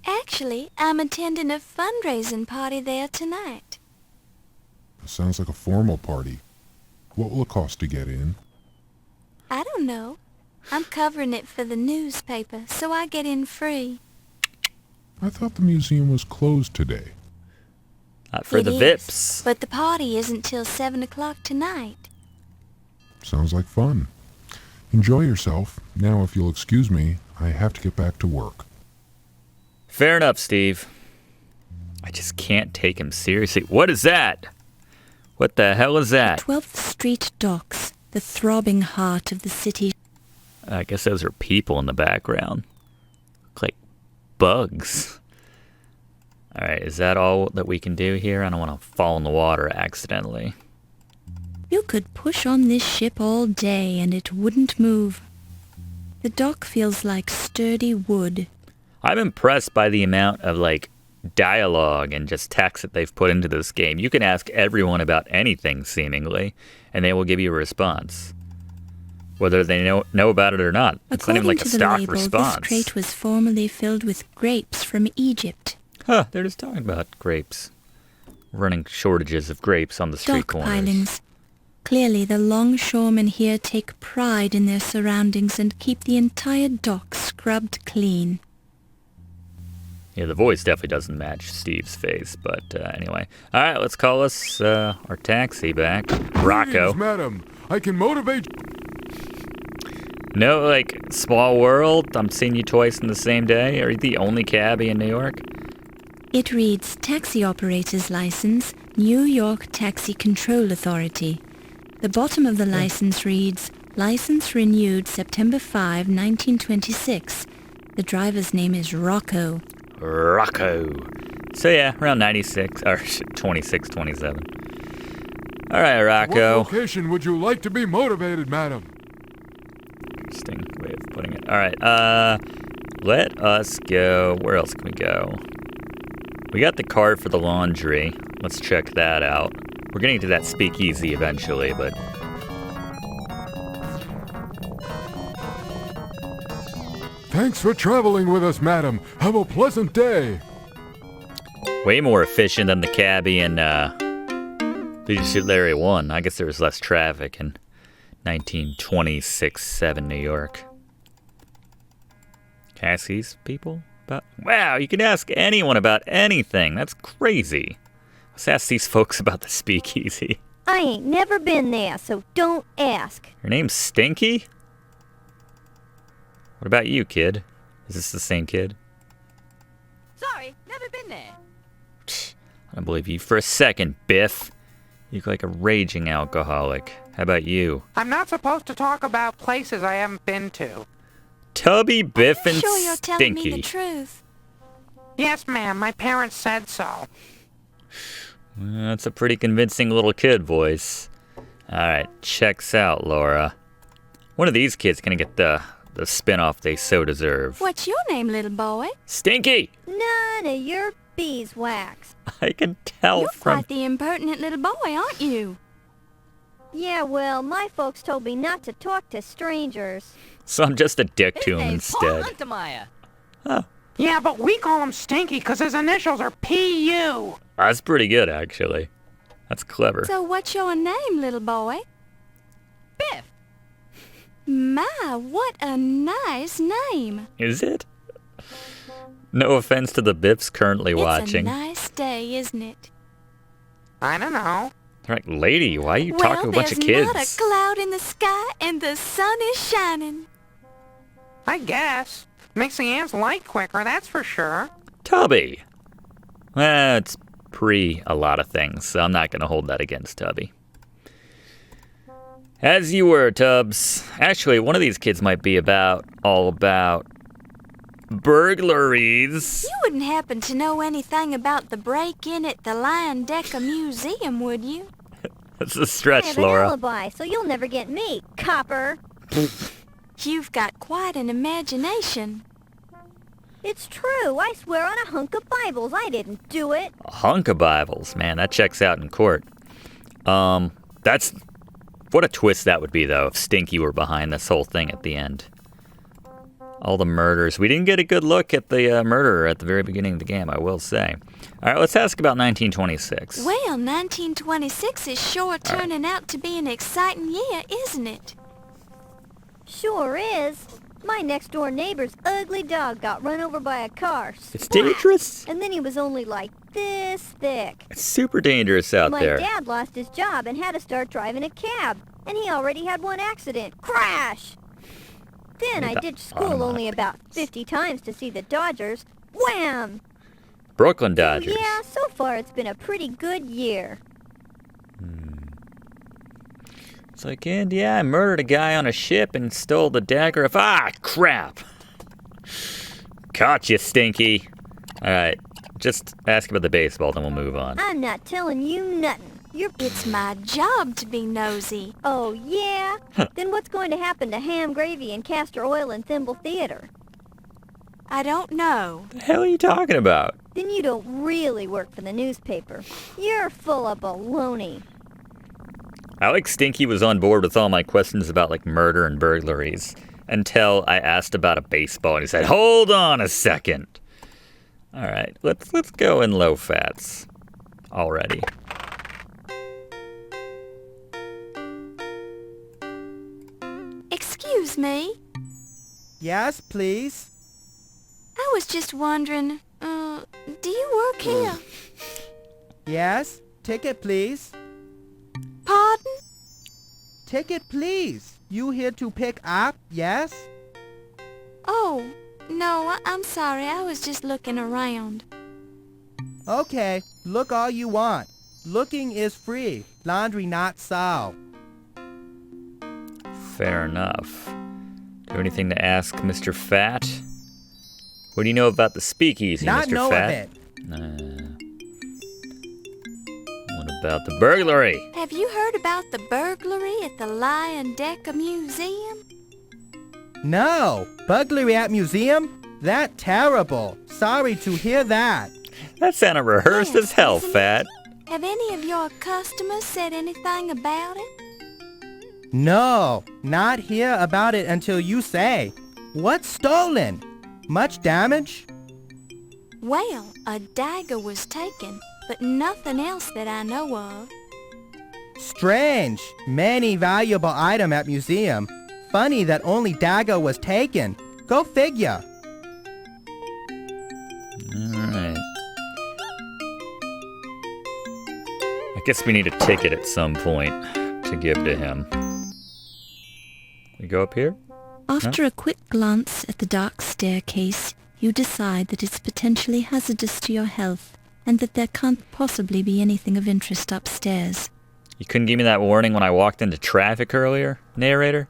Actually, I'm attending a fundraising party there tonight. Sounds like a formal party. What will it cost to get in? I don't know. I'm covering it for the newspaper, so I get in free. I thought the museum was closed today. Not for the VIPs. But the party isn't till 7 o'clock tonight. Sounds like fun. Enjoy yourself. Now, if you'll excuse me, I have to get back to work. Fair enough, Steve. I just can't take him seriously. What is that? What the hell is that? 12th Street docks, the throbbing heart of the city. I guess those are people in the background. Look like bugs. All right, is that all that we can do here? I don't want to fall in the water accidentally. You could push on this ship all day and it wouldn't move. The dock feels like sturdy wood. I'm impressed by the amount of, dialogue and just text that they've put into this game. You can ask everyone about anything, seemingly, and they will give you a response. Whether they know about it or not. It's not even like a stock response. This crate was formerly filled with grapes from Egypt. Huh, they're just talking about grapes. Running shortages of grapes on the street corners. Dock pilings. Clearly, the longshoremen here take pride in their surroundings and keep the entire dock scrubbed clean. Yeah, the voice definitely doesn't match Steve's face, but anyway. All right, let's call us our taxi back. Rocco. Please, madam, I can motivate... No, small world, I'm seeing you twice in the same day. Are you the only cabbie in New York? It reads Taxi Operator's License, New York Taxi Control Authority. The bottom of the license reads, License renewed September 5, 1926. The driver's name is Rocco. Rocco. So yeah, around 96, or 26, 27. All right, Rocco. What location would you like to be motivated, madam? Interesting way of putting it. All right, let us go. Where else can we go? We got the card for the laundry. Let's check that out. We're getting to that speakeasy eventually, but... Thanks for traveling with us, madam. Have a pleasant day. Way more efficient than the cabbie in Leadership Larry 1. I guess there was less traffic in 1926-7 New York. Can I ask these people about... Wow, you can ask anyone about anything. That's crazy. Let's ask these folks about the speakeasy. I ain't never been there, so don't ask. Your name's Stinky? What about you, kid? Is this the same kid? Sorry, never been there. I don't believe you for a second, Biff. You look like a raging alcoholic. How about you? I'm not supposed to talk about places I haven't been to. Tubby, Biff, and Sure you're telling me the Stinky. truth. Yes, ma'am. My parents said so. That's a pretty convincing little kid voice. Alright, checks out, Laura. One of these kids gonna get the spin-off they so deserve. What's your name, little boy? Stinky! None of your beeswax. I can tell You're from... quite the impertinent little boy, aren't you? Yeah, well, my folks told me not to talk to strangers. So I'm just a dick to him instead. Oh, Yeah, but we call him Stinky because his initials are P.U. that's pretty good, actually. That's clever. So what's your name, little boy? Biff. My, what a nice name. Is it? No offense to the Biffs currently watching. It's a nice day, isn't it? I don't know. They're like, lady, why are you talking to a bunch of kids? Well, there's not a cloud in the sky and the sun is shining. I guess. Makes the ants light quicker, that's for sure. Tubby. Well, it's pre a lot of things, so I'm not going to hold that against Tubby. As you were, Tubbs. Actually, one of these kids might be all about burglaries. You wouldn't happen to know anything about the break-in at the Leyendecker Museum, would you? That's a I stretch, have an Laura. alibi, so you'll never get me, copper. You've got quite an imagination. It's true. I swear on a hunk of Bibles I didn't do it. A hunk of Bibles. Man, that checks out in court. That's... What a twist that would be, though, if Stinky were behind this whole thing at the end. All the murders. We didn't get a good look at the murderer at the very beginning of the game, I will say. All right, let's ask about 1926. Well, 1926 is sure turning out to be an exciting year, isn't it? Sure is. My next-door neighbor's ugly dog got run over by a car. It's dangerous. And then he was only like this thick. It's super dangerous out My there. dad lost his job and had to start driving a cab. And he already had one accident. Crash! Then I ditched school only about 50 times to see the Dodgers. Wham! Brooklyn Dodgers. Yeah, so far it's been a pretty good year. It's like, and yeah, I murdered a guy on a ship and stole the Dagger of... Ah, crap! Caught you, Stinky. All right, just ask about the baseball, then we'll move on. I'm not telling you nothing. It's my job to be nosy. Oh, yeah? Then what's going to happen to ham gravy and castor oil and Thimble Theater? I don't know. What the hell are you talking about? Then you don't really work for the newspaper. You're full of baloney. I like Stinky was on board with all my questions about like murder and burglaries until I asked about a baseball and he said, "Hold on a second." All right, let's go in low fats already. Excuse me. Yes, please. I was just wondering, do you work here? Yes, ticket, please. Pardon? Ticket, please. You here to pick up, yes? Oh, no, I'm sorry. I was just looking around. Okay, look all you want. Looking is free. Laundry not so. Fair enough. Do you have anything to ask Mr. Fat? What do you know about the speakeasy, Not Mr. know of Fat? it. What about the burglary? Have you heard about the burglary at the Leyendecker Museum? No, burglary at museum? That terrible. Sorry to hear that. That sounded rehearsed as hell, Fat. Have any of your customers said anything about it? No, not hear about it until you say. What's stolen? Much damage? Well, a dagger was taken, but nothing else that I know of. Strange. Many valuable item at museum. Funny that only dagger was taken. Go figure. Alright. I guess we need a ticket at some point to give to him. We go up here? After a quick glance at the dark staircase, you decide that it's potentially hazardous to your health and that there can't possibly be anything of interest upstairs. You couldn't give me that warning when I walked into traffic earlier, narrator?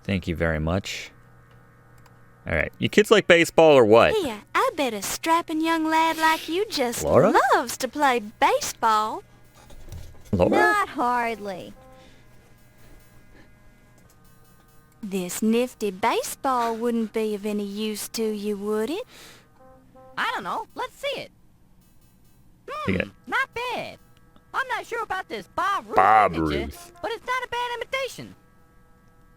Thank you very much. Alright, you kids like baseball or what? Here, I bet a strapping young lad like you just Laura? loves to play baseball. Laura? Not hardly. This nifty baseball wouldn't be of any use to you, would it? I don't know. Let's see it. Yeah. Not bad. I'm not sure about this Bob Ruth Bob signature, Ruth. but it's not a bad imitation.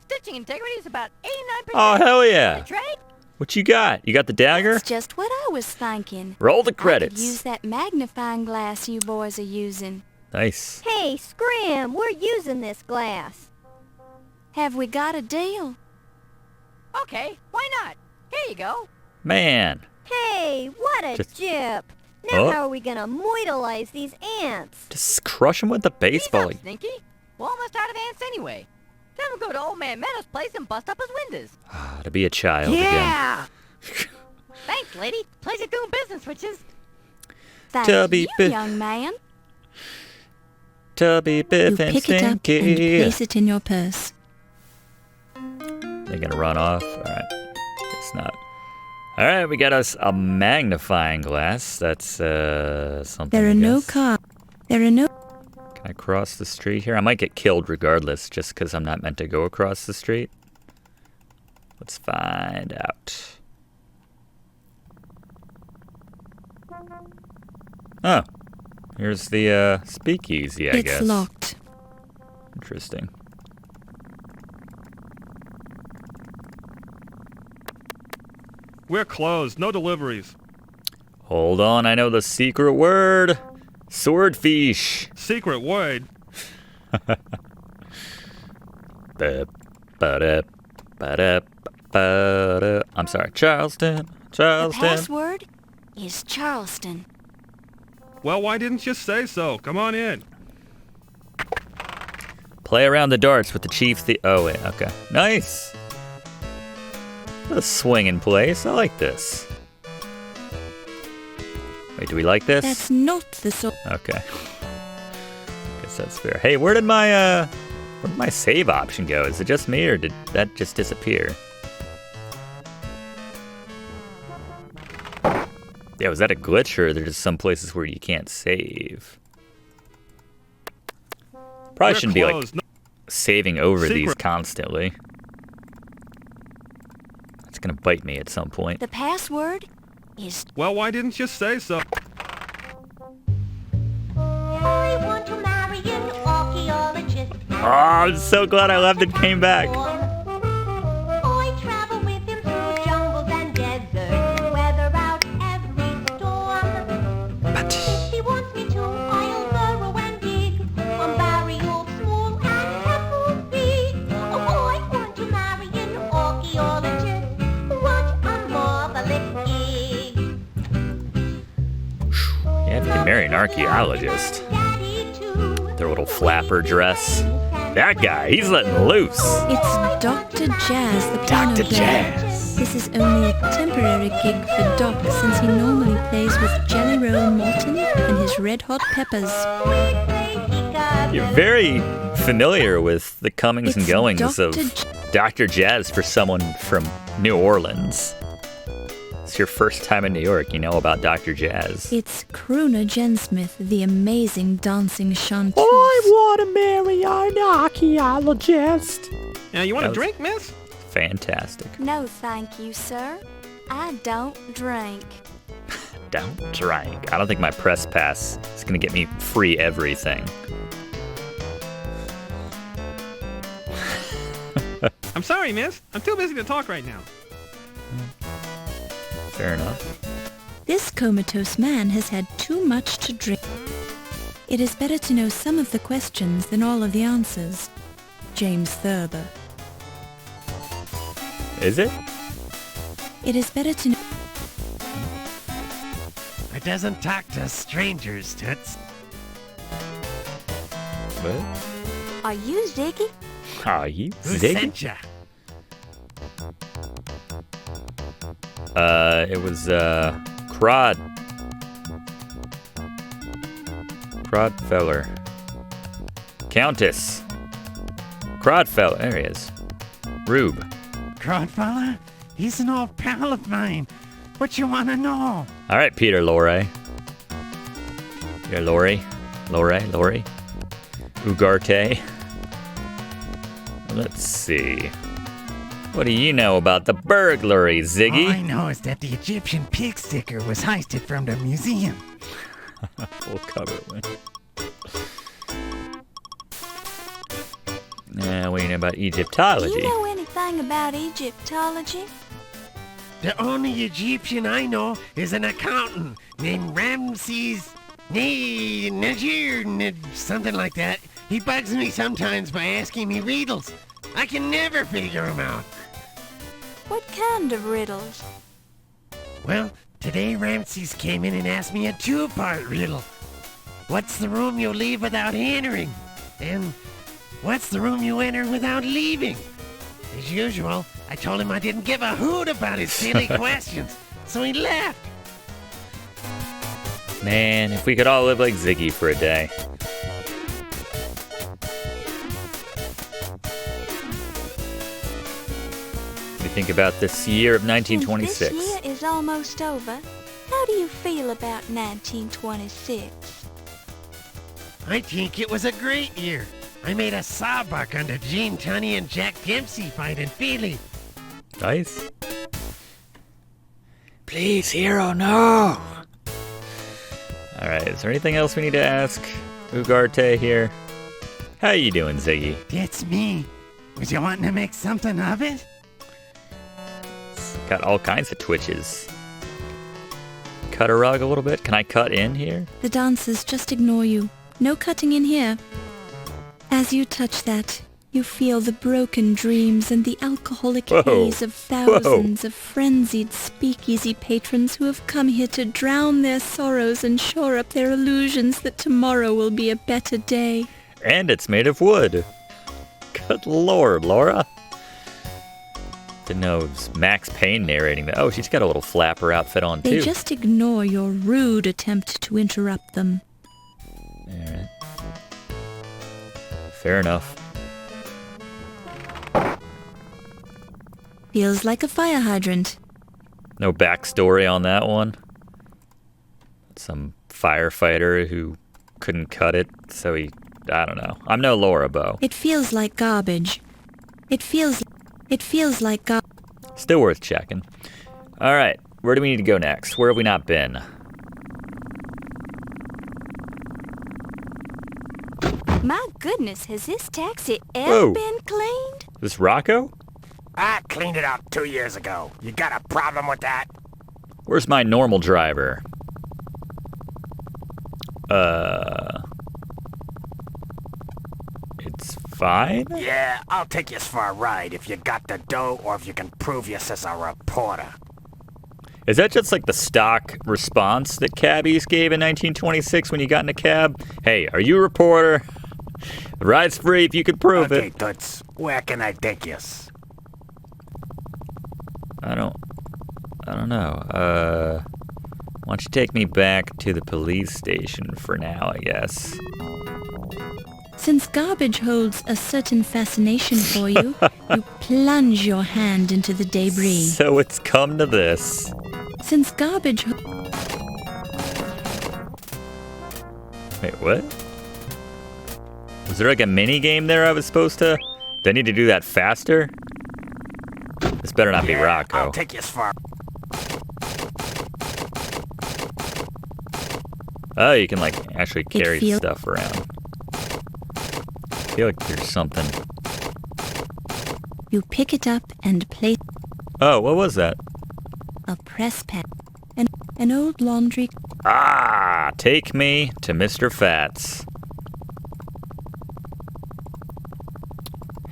Stitching integrity is about 89%. Oh, hell yeah. Trade? What you got? You got the dagger? That's just what I was thinking. Roll the I could credits. use that magnifying glass you boys are using. Nice. Hey, Scram, we're using this glass. Have we got a deal? Okay, why not? Here you go. Man. Hey, what a Just- jip. Now Oh. how are we gonna moidalize these ants? Just crush him with the baseball. Stinky. We're almost out of ants anyway. Then we'll go to Old Man Meadow's place and bust up his windows. To be a child again. Yeah! Thanks, lady. Pleasure doing business, witches. Thank Tubby you, Biff. young man. Tubby, Biff, You and pick it up and Stinky. place it in your purse. They're gonna run off. Alright. Guess not. Alright, we got us a magnifying glass. That's something. There I are no guess. cars. There are no... Can I cross the street here? I might get killed regardless, just because I'm not meant to go across the street. Let's find out. Oh, here's the speakeasy, I guess. It's locked. Interesting. We're closed. No deliveries. Hold on, I know the secret word. Swordfish. Secret word. I'm sorry, Charleston. The Charleston. password is Charleston. Well, why didn't you say so? Come on in. Play around the darts with the chief. Oh wait, okay. Nice. A swinging place. I like this. Wait, do we like this? That's not the sort... Okay. Guess that's fair. Hey, where did my save option go? Is it just me or did that just disappear? Yeah, was that a glitch or are there just some places where you can't save? Probably We're shouldn't be like closed. No- saving over these Secret. constantly. It's gonna bite me at some point. The password is... Well, why didn't you say so? I want to marry an archaeologist. Oh, I'm so glad I left and came back. I travel with him through jungles and deserts and weather out every storm. But If he wants me to, I'll burrow and dig on burials small and pebble big. Oh, I want to marry an archaeologist. What a marvelous gig. you have to marry an archaeologist. Their little flapper dress. That guy, he's letting loose. It's Dr. Jazz, the piano Dr. player. Jazz. This is only a temporary gig for Doc since he normally plays with Jelly Roll Morton and his Red Hot Peppers. You're very familiar with the comings and It's goings Dr. of Dr. Jazz for someone from New Orleans. It's your first time in New York, you know about Dr. Jazz. It's Crooner Jensmith, the amazing dancing chanteuse. want to marry an archaeologist. Yeah, you want That a was- drink, miss? Fantastic. No, thank you, sir. I don't drink. Don't drink. I don't think my press pass is going to get me free everything. I'm sorry, miss. I'm too busy to talk right now. Fair enough. This comatose man has had too much to drink. It is better to know some of the questions than all of the answers. James Thurber. Is it? It is better to know... It doesn't talk to strangers, Toots. What? Are you Ziggy? Are you Who Ziggy? sent ya? It was, Crod. Crod feller. Countess. Crodfellow. There he is. Rube. Crodfella? He's an old pal of mine. What you want to know? All right, Peter Lorre. Here, Lorre. Ugarte. Let's see. What do you know about the burglary, Ziggy? All I know is that the Egyptian pig sticker was heisted from the museum. We'll cover it. Now, what do you know about Egyptology? Do you know anything about Egyptology? The only Egyptian I know is an accountant named Ramses Najir, something like that. He bugs me sometimes by asking me riddles. I can never figure him out. What kind of riddles? Well, today Ramses came in and asked me a two-part riddle. What's the room you leave without entering? And what's the room you enter without leaving? As usual, I told him I didn't give a hoot about his silly questions, so he left. Man, if we could all live like Ziggy for a day. What do you think about this year of 1926? Since this year is almost over, how do you feel about 1926? I think it was a great year. I made a sawbuck on the Gene Tunney and Jack Dempsey fight in Philly. Nice. Please, hero, no! Alright, is there anything else we need to ask Ugarte here? How you doing, Ziggy? That's me. Was you wanting to make something of it? It's got all kinds of twitches. Cut a rug a little bit? Can I cut in here? The dancers just ignore you. No cutting in here. As you touch that, you feel the broken dreams and the alcoholic haze of thousands of frenzied speakeasy patrons who have come here to drown their sorrows and shore up their illusions that tomorrow will be a better day. And it's made of wood. Good lord, Laura. Didn't know it was Max Payne narrating that. Oh, she's got a little flapper outfit on, too. They just ignore your rude attempt to interrupt them. Alright. Fair enough. Feels like a fire hydrant. No backstory on that one. Some firefighter who couldn't cut it, so he... I don't know. I'm no Laura Bow. It feels like garbage. It feels like garbage. Still worth checking. Alright, where do we need to go next? Where have we not been? My goodness, has this taxi ever been cleaned? This Rocco? I cleaned it out 2 years ago. You got a problem with that? Where's my normal driver? It's fine? Yeah, I'll take you for a ride if you got the dough or if you can prove you as a reporter. Is that just like the stock response that cabbies gave in 1926 when you got in a cab? Hey, are you a reporter? The ride's free if you can prove it. Okay, Toots, where can I take you? I don't know. Why don't you take me back to the police station for now, I guess. Since garbage holds a certain fascination for you, you plunge your hand into the debris. So it's come to this. Since garbage... Wait, what? Was there like a mini game there I was supposed to... Do I need to do that faster? This better not be Rocco. I'll take you for... Oh, you can like actually carry stuff around. I feel like there's something. You pick it up and place... Oh, what was that? A press pad. An old laundry... Ah, take me to Mr. Fats.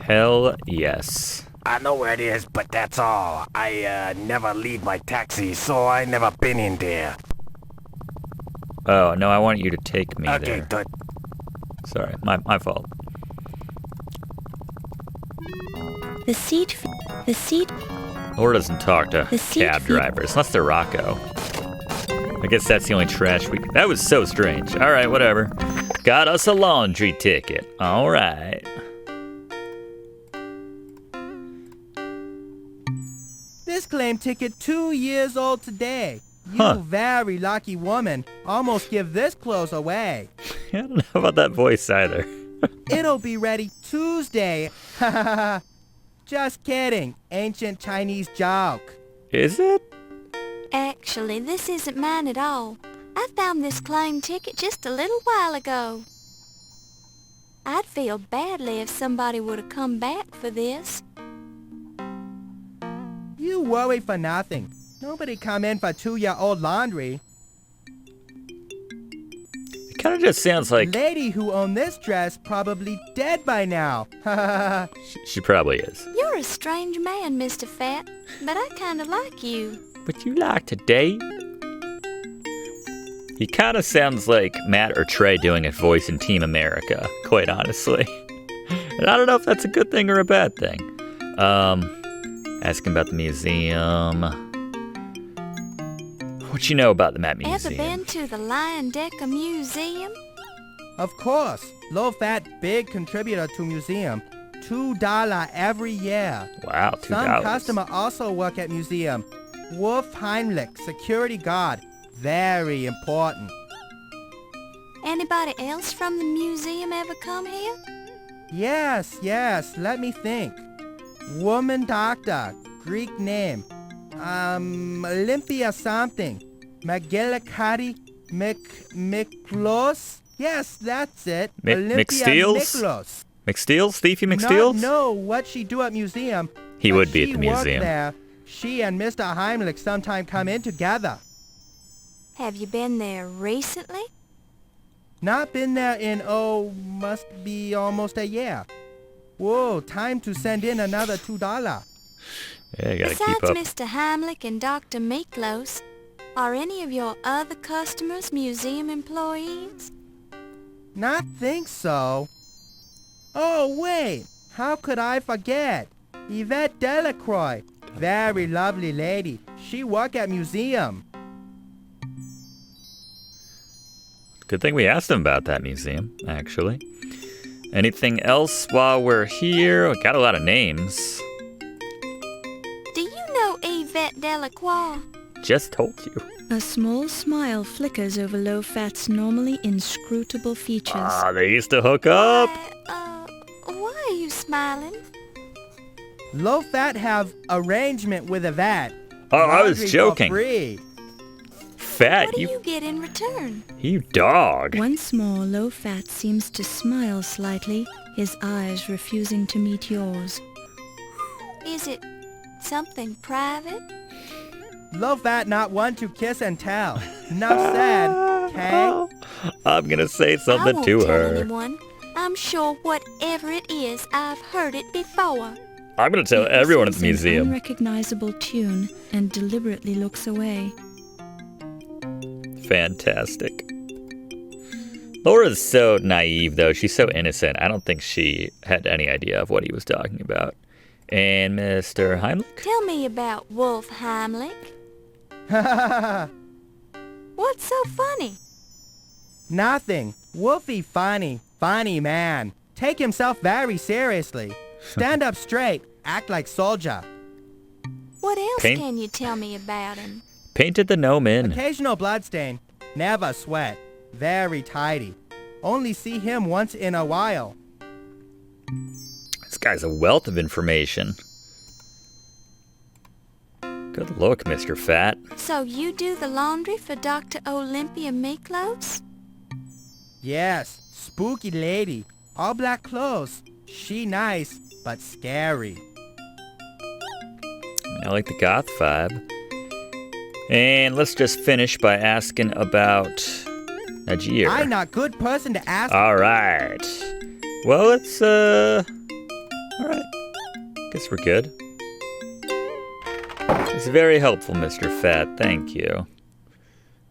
Hell yes. I know where it is, but that's all. I never leave my taxi, so I never been in there. Oh, no, I want you to take me Okay, there. good. Sorry, my fault. The seat... Laura doesn't talk to cab drivers, unless they're Rocco. I guess that's the only trash we... That was so strange. Alright, whatever. Got us a laundry ticket. All right. This claim ticket 2 years old today. You very lucky woman. Almost give this clothes away. I don't know about that voice either. It'll be ready Tuesday. Just kidding. Ancient Chinese joke. Is it? Actually, this isn't mine at all. I found this claim ticket just a little while ago. I'd feel badly if somebody would have come back for this. You worry for nothing. Nobody come in for 2-year-old laundry. It kind of just sounds like... Lady who owned this dress probably dead by now. She probably is. You're a strange man, Mr. Fat, but I kind of like you. But you like to date? He kind of sounds like Matt or Trey doing a voice in Team America, quite honestly. And I don't know if that's a good thing or a bad thing. Asking about the museum. What you know about the Met Museum? Ever been to the Leyendecker Museum? Of course. Low-fat, big contributor to museum. $2 every year. Wow, $2. Some customer also work at museum. Wolf Heimlich, security guard. Very important. Anybody else from the museum ever come here? Yes. Let me think. Woman doctor. Greek name. Olympia something. McGillicuddy Miklos? Yes, that's it. Olympia Miklos. McSteels? Thiefy McSteels? Not know what she do at museum. He would be at the She work museum. there. She and Mr. Heimlich sometime come in together. Have you been there recently? Not been there in, must be almost a year. Whoa, time to send in another $2. Yeah, you gotta Besides keep up. Mr. Heimlich and Dr. Miklos, are any of your other customers museum employees? Not think so. Oh, wait. How could I forget? Yvette Delacroix. Very lovely lady. She work at museum. Good thing we asked him about that museum, actually. Anything else while we're here? We got a lot of names. Do you know Yvette Delacroix? Just told you. A small smile flickers over Low-Fat's normally inscrutable features. Ah, they used to hook up. Why are you smiling? Low-Fat have arrangement with Yvette. Oh, I was Laundry for joking. free. Fat, What do you get in return? You dog. Once more, Low-Fat seems to smile slightly, his eyes refusing to meet yours. Is it something private? Low-Fat not one to kiss and tell. Enough said, okay? I'm gonna say something I won't to tell her. anyone. I'm sure whatever it is, I've heard it before. I'm gonna tell everyone at the It's an museum. unrecognizable tune and deliberately looks away. Fantastic. Laura's so naive, though. She's so innocent. I don't think she had any idea of what he was talking about. And Mr. Heimlich? Tell me about Wolf Heimlich. What's so funny? Nothing. Wolfie funny. Funny man. Take himself very seriously. Stand up straight. Act like soldier. What else Paint- can you tell me about him? Painted the gnome in. Occasional bloodstain. Never sweat. Very tidy. Only see him once in a while. This guy's a wealth of information. Good look, Mr. Fat. So you do the laundry for Dr. Olympia Miklos? Yes. Spooky lady. All black clothes. She nice, but scary. I like the goth vibe. And let's just finish by asking about Najir. I'm not good person to ask. All right. Well, it's, all right. Guess we're good. It's very helpful, Mr. Fat. Thank you.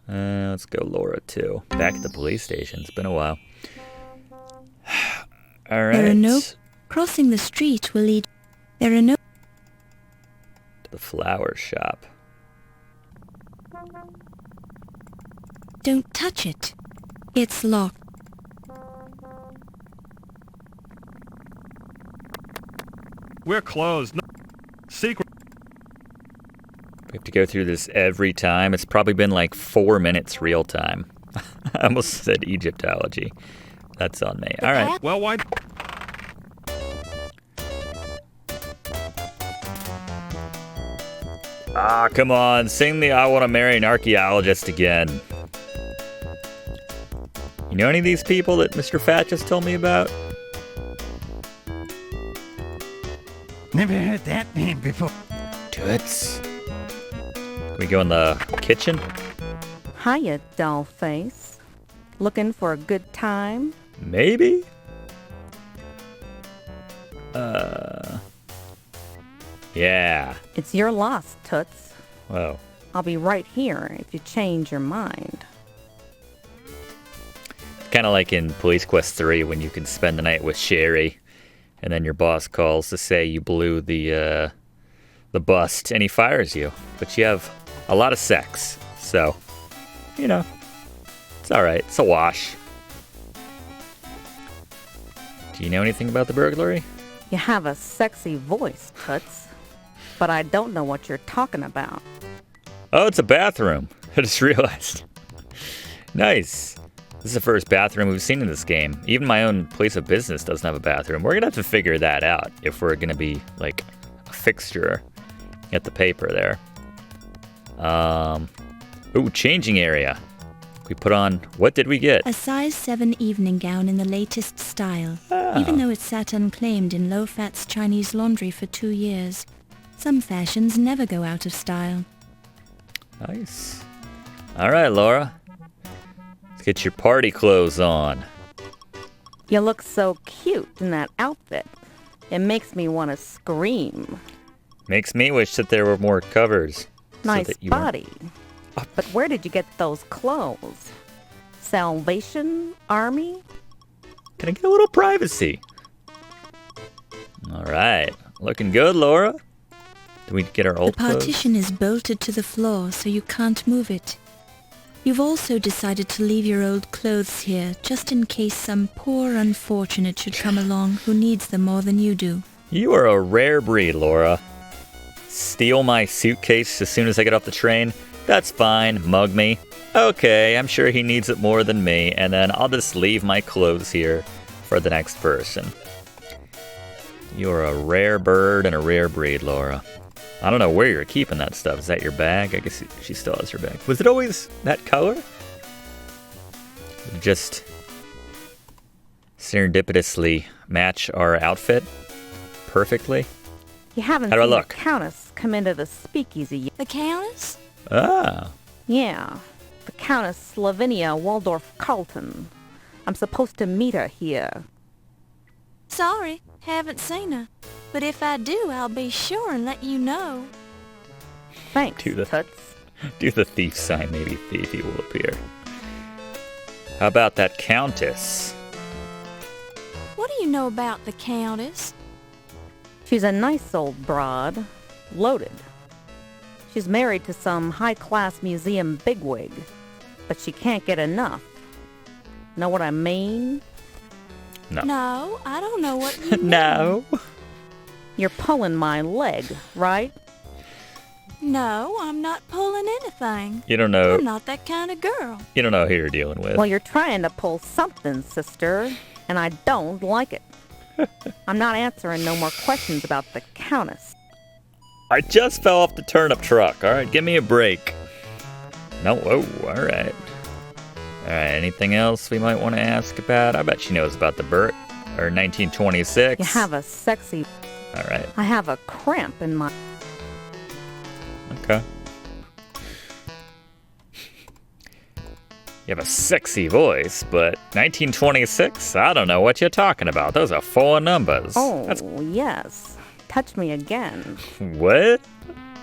Let's go Laura, too. Back at the police station. It's been a while. All right. There are no... Crossing the street will lead... There are no... To the flower shop. Don't touch it. It's locked. We're closed. No secret. We have to go through this every time. It's probably been like 4 minutes real time. I almost said Egyptology. That's on me. All right. Well, why? Ah, come on. Sing the I Want to Marry an Archaeologist again. You know any of these people that Mr. Fat just told me about? Never heard that name before. Toots. Can we go in the kitchen? Hiya, dollface. Looking for a good time? Maybe? Yeah. It's your loss, Toots. Whoa. I'll be right here if you change your mind. Kind of like in Police Quest 3 when you can spend the night with Sherry and then your boss calls to say you blew the bust and he fires you. But you have a lot of sex. So, you know, it's all right. It's a wash. Do you know anything about the burglary? You have a sexy voice, Toots. But I don't know what you're talking about. Oh, it's a bathroom. I just realized. Nice. This is the first bathroom we've seen in this game. Even my own place of business doesn't have a bathroom. We're going to have to figure that out if we're going to be like a fixture at the paper there. Ooh, changing area. We put on, what did we get? A size 7 evening gown in the latest style. Even though it sat unclaimed in low-fats Chinese laundry for 2 years. Some fashions never go out of style. Nice. All right, Laura. Let's get your party clothes on. You look so cute in that outfit. It makes me want to scream. Makes me wish that there were more covers. Nice body. But where did you get those clothes? Salvation Army? Can I get a little privacy? All right. Looking good, Laura. Do we get our old The partition is bolted to the floor, so you can't move it. You've also decided to leave your old clothes here, just in case some poor unfortunate should come along who needs them more than you do. You are a rare breed, Laura. Steal my suitcase as soon as I get off the train? That's fine. Mug me. Okay, I'm sure he needs it more than me, and then I'll just leave my clothes here for the next person. You're a rare bird and a rare breed, Laura. I don't know where you're keeping that stuff. Is that your bag? I guess she still has her bag. Was it always that color? Just serendipitously match our outfit perfectly? You haven't How do I seen look? the Countess come into the speakeasy yet. The Countess? Ah. Yeah, the Countess Lavinia Waldorf Carlton. I'm supposed to meet her here. Sorry, haven't seen her. But if I do, I'll be sure and let you know. Thanks, Toots. Do the thief sign, maybe Thiefy will appear. How about that Countess? What do you know about the Countess? She's a nice old broad, loaded. She's married to some high-class museum bigwig, but she can't get enough. Know what I mean? No, I don't know what you mean. No. You're pulling my leg, right? No, I'm not pulling anything. You don't know. I'm not that kind of girl. You don't know who you're dealing with. Well, you're trying to pull something, sister, and I don't like it. I'm not answering no more questions about the Countess. I just fell off the turnip truck. All right, give me a break. No, whoa, all right. All right, anything else we might want to ask about? I bet she knows about the Burt, or 1926. You have a sexy... All right. I have a cramp in my... Okay. You have a sexy voice, but 1926? I don't know what you're talking about. Those are 4 numbers. Oh, yes. Touch me again. What?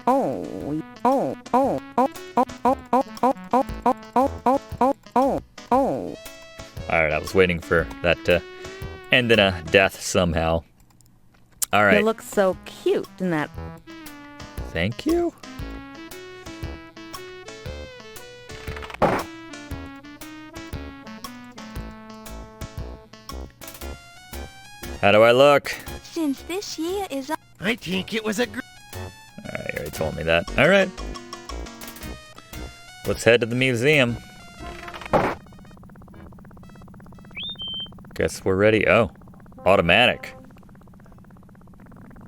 Oh, oh, oh, oh, oh, oh, oh, oh, oh, oh, oh, oh, oh, oh. All right, I was waiting for that to end in a death somehow. All right. You look so cute in that... Thank you. How do I look? Since this year is... I think it was a Alright, you already told me that. Alright. Let's head to the museum. Guess we're ready. Oh, automatic.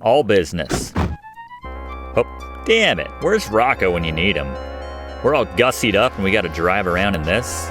All business. Oh, damn it. Where's Rocco when you need him? We're all gussied up and we gotta drive around in this.